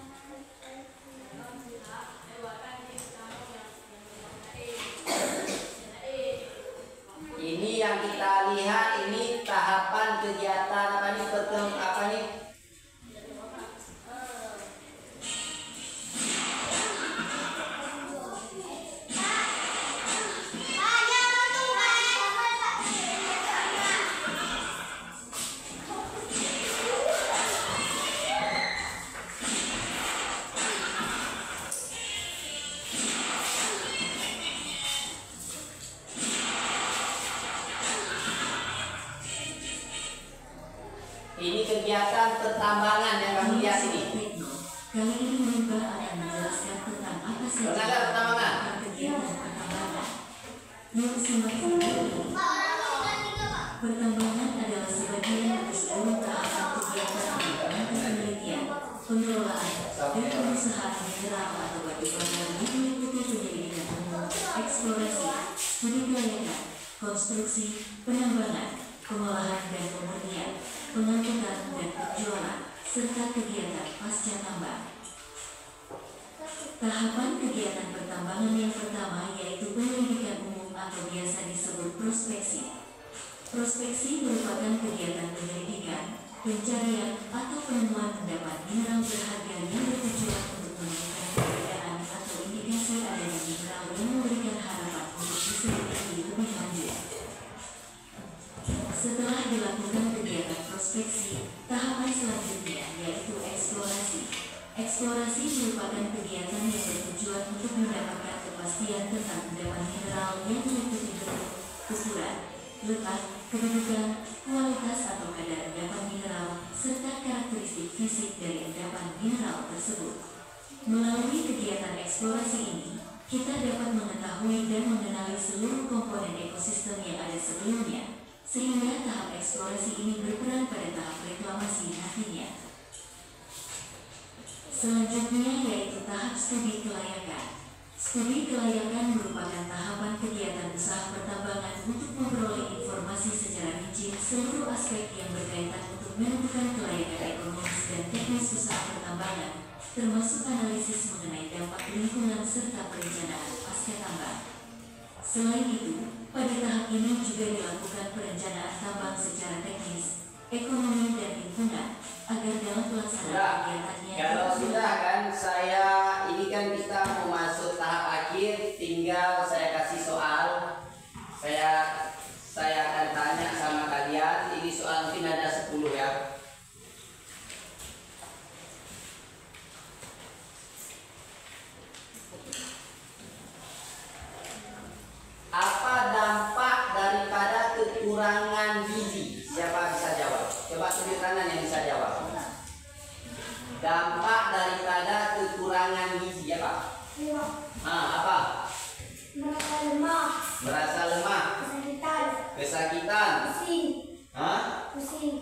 Ini yang kita lihat, ini tahapan kegiatan apa nih, apa nih? Ini kegiatan pertambangan yang kamu lihat ini. Kali ini Mbak akan menjelaskan tentang apa saja pertambangan. kegiatan pertambangan. Yang semakin pertambangan adalah sebagian dari seluruh tahapan kegiatan pengembangan penelitian, pengelolaan, dan pengusahaan mineral atau batu bara yang meliputi penyelidikan umum, eksplorasi, penelitian, konstruksi, penambangan, pengolahan dan pemurnian, pengangkutan dan penjualan, serta kegiatan pasca tambang. Tahapan kegiatan pertambangan yang pertama yaitu penyelidikan umum atau biasa disebut prospeksi. Prospeksi merupakan kegiatan penyelidikan, pencarian, atau penemuan endapan mineral berharga yang bertujuan untuk menemukan keberadaan atau indikasi adanya mineral yang memberikan harapan untuk diselidiki lebih lanjut. Setelah dilakukan kegiatan prospeksi, tahapan selanjutnya yaitu eksplorasi. Eksplorasi merupakan kegiatan yang bertujuan untuk mendapatkan kepastian tentang endapan mineral yang meliputi bentuk, ukuran, letak, kedudukan, kualitas atau kadar endapan mineral, serta karakteristik fisik dari endapan mineral tersebut. Melalui kegiatan eksplorasi ini, kita dapat mengetahui dan mengenali seluruh komponen ekosistem yang ada sebelumnya, sehingga tahap eksplorasi ini berperan pada tahap reklamasi nantinya. Selanjutnya yaitu tahap studi kelayakan. Studi kelayakan merupakan tahapan kegiatan usaha pertambangan untuk memperoleh informasi secara rinci seluruh aspek yang berkaitan untuk menentukan kelayakan ekonomis dan teknis usaha pertambangan, termasuk analisis mengenai dampak lingkungan serta perencanaan pasca tambang. Selain itu, pada tahap ini juga dilakukan perencanaan tambang secara teknis, ekonomi dan lingkungan agar dalam pelaksanaan kegiatannya. Kalau sudah kan, saya ini kan kita mau masuk tahap akhir, tinggal saya kasih soal. Saya akan tanya sama kalian. Ini soal mungkin ada 10 ya. Apa dampak daripada kekurangan gizi? Siapa bisa jawab? Coba tunjuk tangan yang bisa jawab. Dampak daripada kekurangan gizi apa? Apa? Merasa lemah, Merasa lemah, kesakitan, pusing,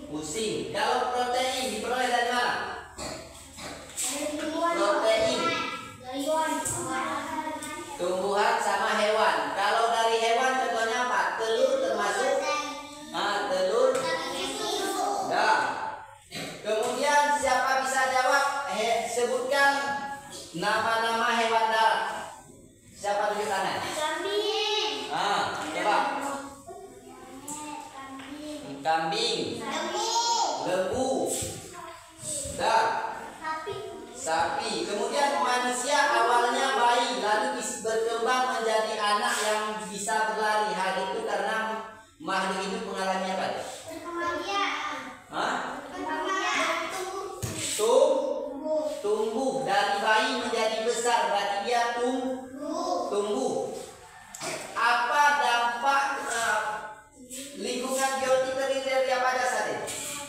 pusing. Kalau protein diperoleh dari mana? protein, Tumbuhan sama hewan. Kalau dari hewan contohnya apa? Telur termasuk? Telur. Ya. Kemudian siapa bisa jawab? Sebutkan nama-nama hewan darat. Siapa tunjuk tangan? kambing, Coba. Kambing, lembu, sapi. Kemudian manusia awalnya bayi, lalu berkembang menjadi anak yang bisa berlari. Hal itu karena makhluk hidup mengalami apa? Tumbuh dari bayi menjadi besar, berarti dia tumbuh. Apa dampak lingkungan biotik terdiri dari apa aja tadi?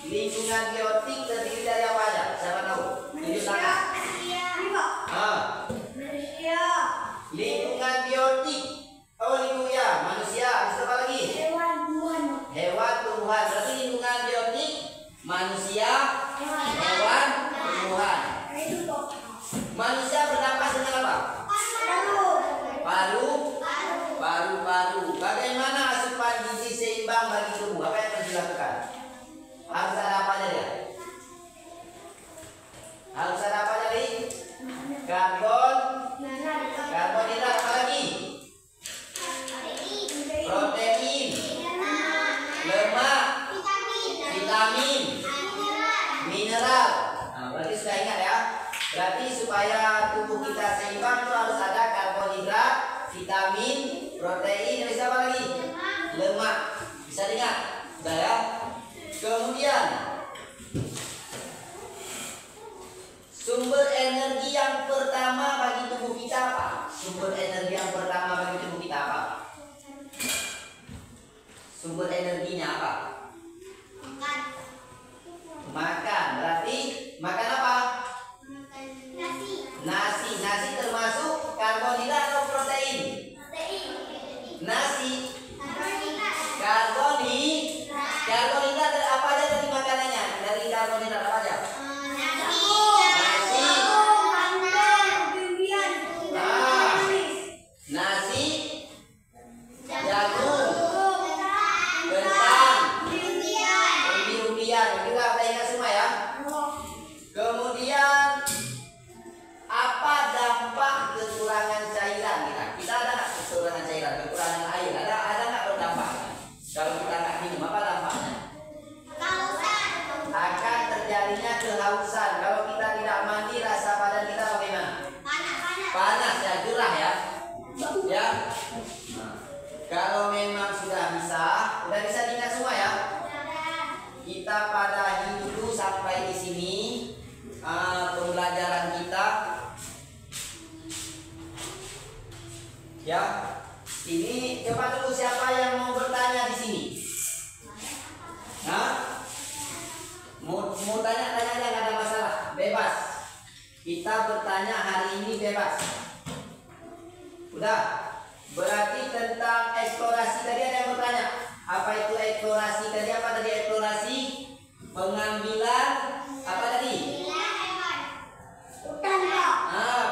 Lingkungan biotik terdiri dari apa aja? Siapa tahu? Tunjuk tangan. Manusia, hewan, tumbuhan. Manusia bernafas dengan apa? Paru-paru. Bagaimana asupan gizi seimbang bagi tubuh? Apa yang harus dilakukan? Harus ada apa aja dia? Harus ada apa aja nih? Karbohidrat, apa lagi? Protein, lemak, vitamin, mineral. Nah, berarti sudah ingat ya. Berarti supaya tubuh kita seimbang itu harus ada karbohidrat, vitamin, protein, bisa apa lagi? Lemak. Bisa ingat? Sudah ya. Kemudian sumber energi yang pertama bagi tubuh kita apa? Sumber energi yang pertama bagi tubuh kita apa? Sumber energinya apa? Makan. Berarti makan apa? Nasi. Nasi termasuk karbohidrat atau protein? Nasi. Karbohidrat apa aja dari makanannya? Dari karbohidrat apa aja? Nasi, jagung, kentang, umbi-umbian. Kita udah ingat semua ya. Kemudian apa dampak kekurangan cairan kita? Kita ada nggak kekurangan cairan, kekurangan air? Ada nggak berdampak? Kalau kita nggak minum, apa dampaknya? Akan terjadinya kehausan. Kalau kita tidak mandi, rasa badan kita bagaimana? Panas ya, gerah ya. Ya. Nah, kalau memang sudah bisa diingat semua ya. Kita pada dulu sampai di sini pembelajaran kita. Ya. Ini coba dulu siapa yang mau bertanya di sini? Nah, mau tanya aja nggak ada masalah, bebas. Kita bertanya hari ini bebas. Udah. Berarti tentang eksplorasi tadi ada yang bertanya. Apa itu eksplorasi tadi? Apa tadi eksplorasi? Pengambilan apa tadi?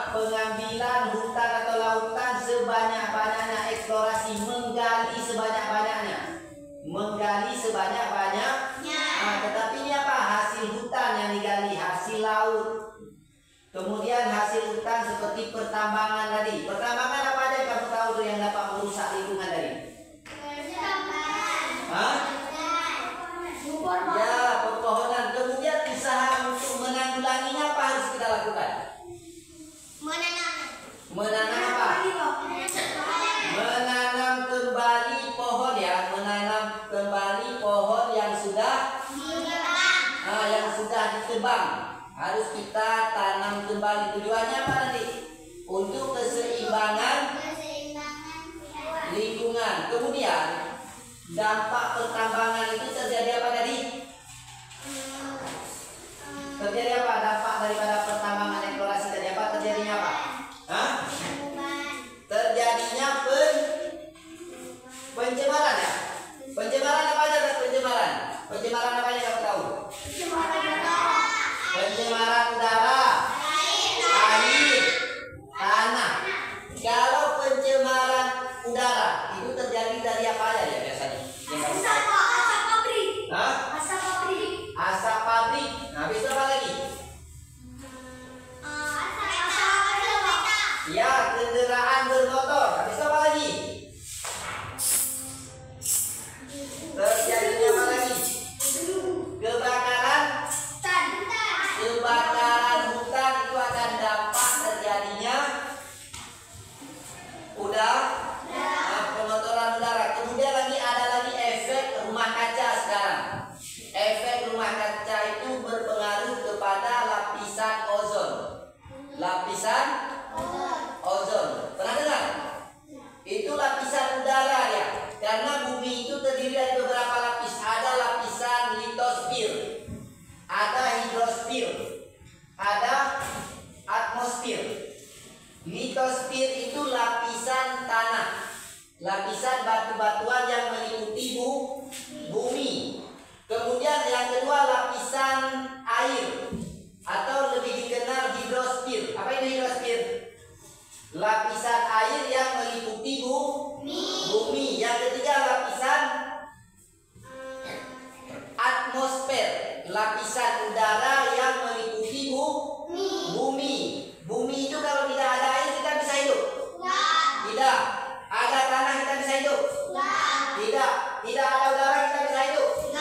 Pengambilan hutan atau lautan sebanyak-banyaknya. Eksplorasi, menggali sebanyak-banyaknya. Tetapi ini apa? Hasil hutan yang digali, hasil laut. Kemudian hasil hutan seperti pertambangan tadi. Pertambangan apa aja yang kamu tahu tuh yang dapat merusak lingkungan tadi? Ya, pepohonan. Kemudian usaha untuk menanggulanginya apa harus kita lakukan? Menanam apa? Menanam kembali pohon ya. Menanam kembali pohon yang sudah ditebang. Harus kita tanam kembali. Tujuannya apa nanti? Untuk keseimbangan lingkungan. Kemudian dampak pertambangan itu terjadi apa tadi? Terjadi apa? Dampak daripada pertambangan eksplorasi tadi apa? Terjadinya apa? Terjadinya pencemaran ya. Pencemaran apa aja? Pencemaran apa aja kamu tahu? Pencemaran udara, air, tanah. Kalau pencemaran udara itu terjadi dari apa aja ya biasanya? Asap lapisan udara yang meliputi bumi. Bumi itu kalau tidak ada air kita bisa hidup? Tidak. Ada tanah kita bisa hidup? Tidak. Tidak ada udara kita bisa hidup?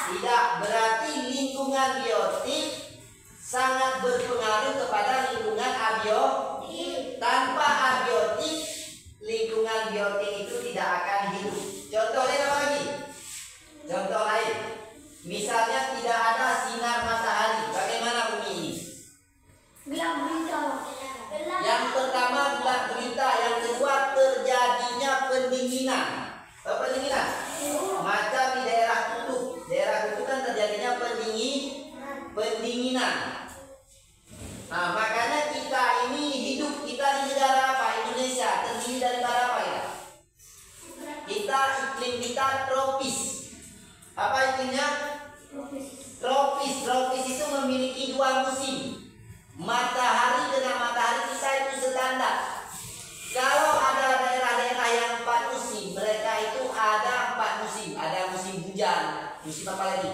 Tidak. Berarti lingkungan biotik sangat berpengaruh kepada lingkungan abiotik. Tanpa abiotik, lingkungan biotik itu tidak akan hidup. Contoh lain apa lagi? Contoh lain, misalnya tidak ada sinar matahari, bagaimana bumi ini? Gelap gulita. Yang pertama gelap gulita, yang kedua terjadinya pendinginan. Apa pendinginan? Macam di daerah kutub. Daerah kutub kan terjadinya pendinginan. Nah, makanya kita ini hidup, kita di negara apa? Indonesia. Terdiri dari apa ya? Kita iklim kita tropis. Apa iklimnya? Tropis. Tropis itu memiliki 2 musim. Matahari dengan matahari kita itu standar. Kalau ada daerah-daerah yang 4 musim, mereka itu ada 4 musim. Ada musim hujan, musim apa lagi?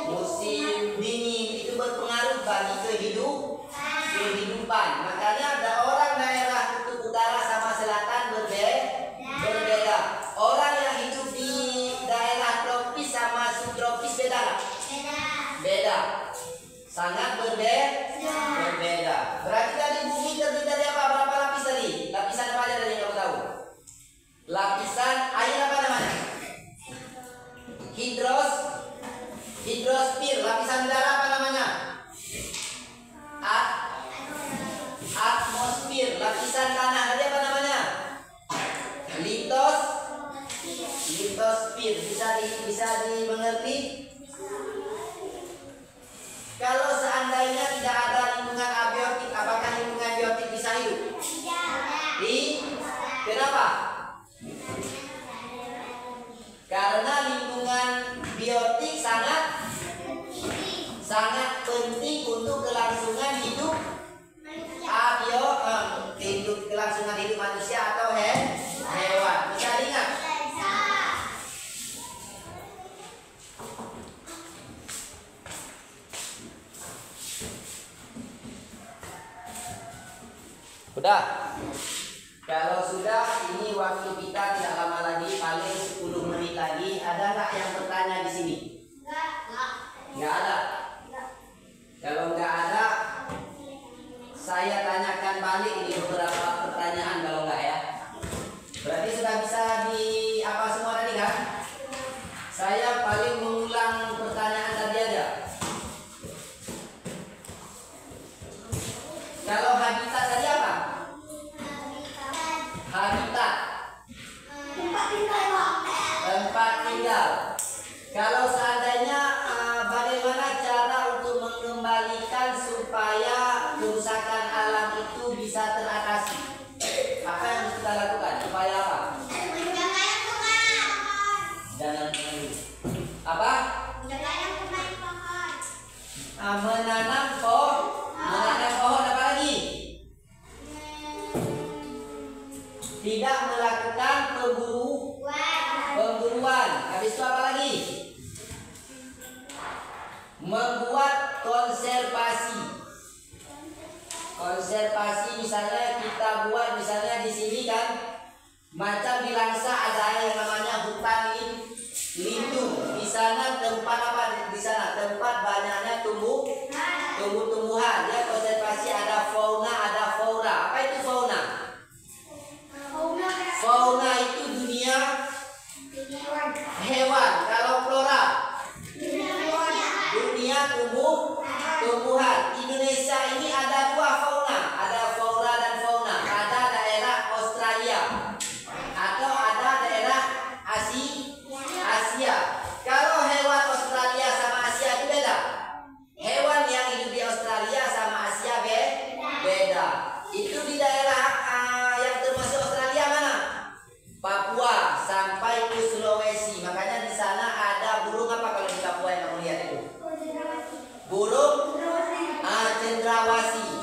Musim dingin. Itu berpengaruh bagi kehidupan. Makanya ada orang daerah kutub utara sama selatan berbeda. Orang yang hidup di daerah tropis sama subtropis beda nggak? Beda. Sangat berbeda. Berarti tadi bumi terdiri dari apa? Berapa lapis tadi? Lapisan apa aja tadi kamu tahu? Lapisan air apa namanya? Hidrosfer. Lapisan udara apa namanya? Atmosfer. Lapisan tanah tadi apa namanya? Litosfer. Bisa dimengerti? Kalau seandainya tidak ada lingkungan abiotik, apakah lingkungan biotik bisa hidup? Kenapa? Karena lingkungan biotik sangat penting untuk kelangsungan hidup kelangsungan hidup manusia atau hewan. Bisa diingat? Udah? Kalau sudah, ini waktu kita tidak lama lagi, paling 10 menit lagi. Ada nggak yang bertanya di sini? Nggak ada. Kalau nggak ada, saya tanyakan balik ini beberapa pertanyaan kalau nggak ya. Berarti sudah bisa di apa semua tadi kan? Saya paling mengulang pertanyaan tadi aja. Kalau habitat tadi apa? Habitat. Tempat tinggal. Kalau seandainya bagaimana cara untuk mengembalikan supaya kerusakan alam itu bisa teratasi? Apa yang harus kita lakukan? Supaya apa? Jangan apa? Menanam pohon. Menanam pohon apa lagi? Tidak melakukan pemburuan. Habis itu apa lagi? Membuat konservasi. Konservasi misalnya kita buat misalnya di sini kan, macam di Langsa ada yang namanya hutan lindung. Di sana tempat apa? Di sana tempat banyaknya tumbuh-tumbuhan. Ya, konservasi ada fauna, ada flora. Apa itu fauna? Fauna itu dunia hewan. Kalau flora dunia tumbuhan. Indonesia ini ada 2 fauna, ada flora dan fauna. Ada daerah Australia atau ada daerah Asia. Kalau hewan Australia sama Asia itu beda. Hewan yang hidup di Australia sama Asia beda. Itu di daerah yang termasuk Australia mana? Papua sampai ke Sulawesi. Makanya di sana ada burung apa kalau di Papua yang kamu lihat itu? Burung cendrawasih.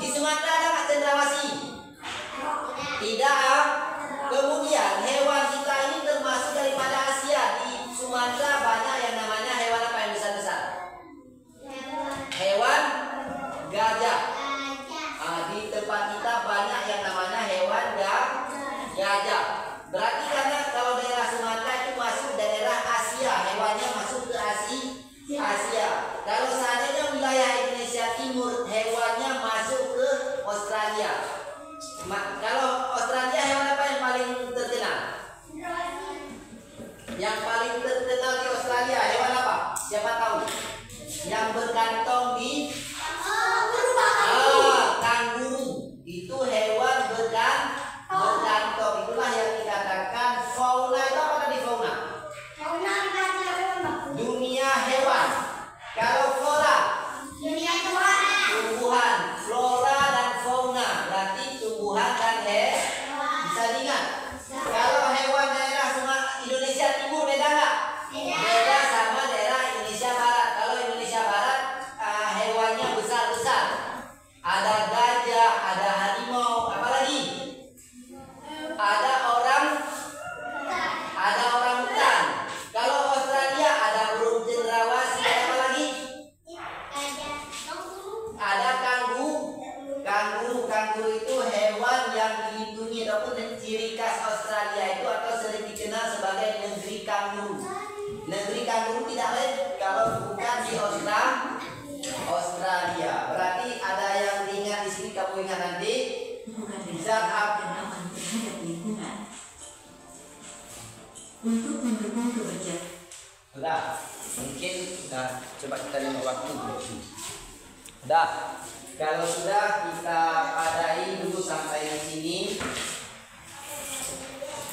kalau seandainya wilayah Indonesia Timur hewannya masuk ke Australia. Kalau Australia hewan apa yang paling terkenal? Yang paling terkenal di Australia hewan apa? Siapa tahu? Yang berkantong di kanguru. Itu hewan berkantong. Itulah yang dikatakan fauna. Itu apa tadi fauna? Dunia hewan. Kalau flora, tumbuhan. Flora dan fauna berarti tumbuhan dan bisa diingat. Kalau hewan daerah semua Indonesia Timur beda nggak? Beda sama daerah Indonesia Barat. Kalau Indonesia Barat hewannya besar-besar. Ada gajah, ada harimau, apalagi? Ada orang hutan. Kalau Australia ada burung cendrawasih, apa lagi? Ada kanguru. Kanguru itu hewan yang dilindungi ataupun ciri khas Australia itu atau sering dikenal sebagai negeri kanguru. Negeri kanguru tidak lain kalau bukan di Australia. Berarti ada yang diingat di sini, kamu ingat nanti. Zat aman terhadap lingkungan. Untuk mendukung kebijakan. Sudah, mungkin sudah. Coba kita lihat waktu. Sudah. Kalau sudah kita padai dulu sampai di sini.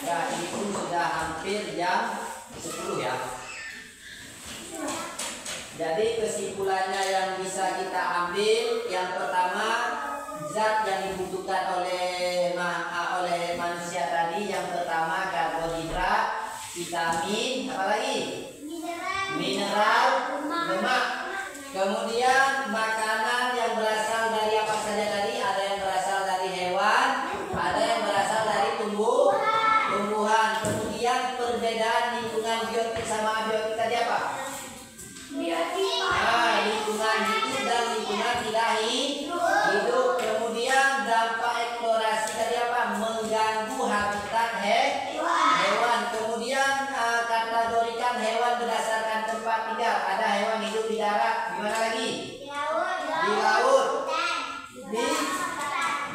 Nah, ini pun sudah hampir jam 10 ya. Jadi kesimpulannya yang bisa kita ambil, yang pertama zat yang dibutuhkan oleh manusia tadi, yang pertama karbohidrat, vitamin, apa lagi? Mineral, lemak. Kemudian makanan yang berasal dari apa saja tadi? Ada yang berasal dari hewan, ada yang berasal dari tumbuhan. Kemudian perbedaan lingkungan biotik sama abiotik tadi apa? Lingkungan hidup dan lingkungan tidak hidup. Kemudian dampak eksplorasi tadi apa? Mengganggu habitat hewan. Kemudian kategorikan hewan berdasarkan tempat tinggal. Ada hewan hidup di darat, di mana lagi? Di laut,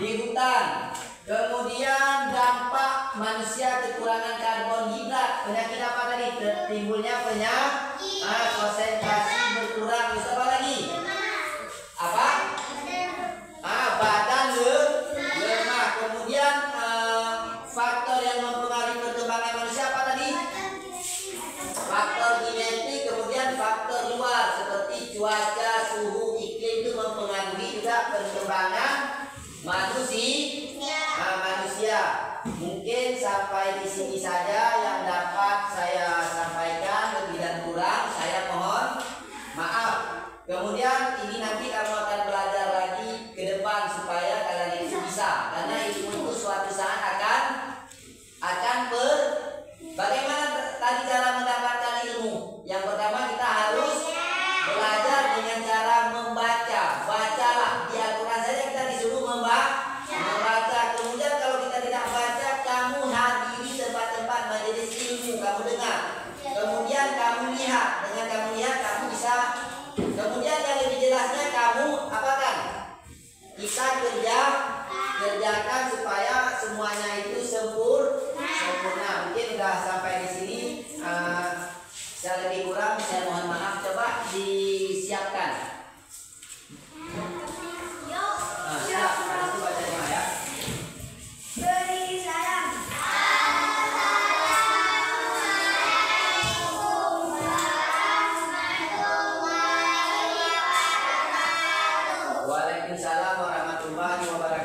di hutan. Kemudian dampak manusia kekurangan karbohidrat. Penyakit apa tadi? Timbulnya konsentrasi berkurang. Terus apa lagi? Apa? Badan lemah. Kemudian faktor yang mempengaruhi perkembangan manusia apa tadi? Faktor genetik. Kemudian faktor luar seperti cuaca, suhu, iklim itu mempengaruhi juga perkembangan manusia. Mungkin sampai di sini saja yang dapat saya sampaikan. Lebih dan kurang saya mohon maaf. Kemudian ini nanti kamu akan belajar lagi ke depan supaya kalian itu bisa, karena ilmu itu suatu saat akan bagaimana tadi cara mendapatkan ilmu. Yang pertama kita harus belajar dengan cara membaca. Bacalah, di Al-Quran saja kita disuruh membaca. Kemudian kalau kita tidak baca, kamu hadiri tempat-tempat majelis ilmu, kamu dengar. Kemudian kamu lihat, dengan kamu lihat kamu bisa. Kemudian yang lebih jelasnya kamu apakan? Kita kerjakan supaya semuanya itu sempurna. Mungkin sudah sampai di sini. Saya lebih kurang, saya mohon maaf. Coba disiapkan. Siap. Itu baca doa ya. Beri salam. Waalaikumsalam warahmatullahi wabarakatuh.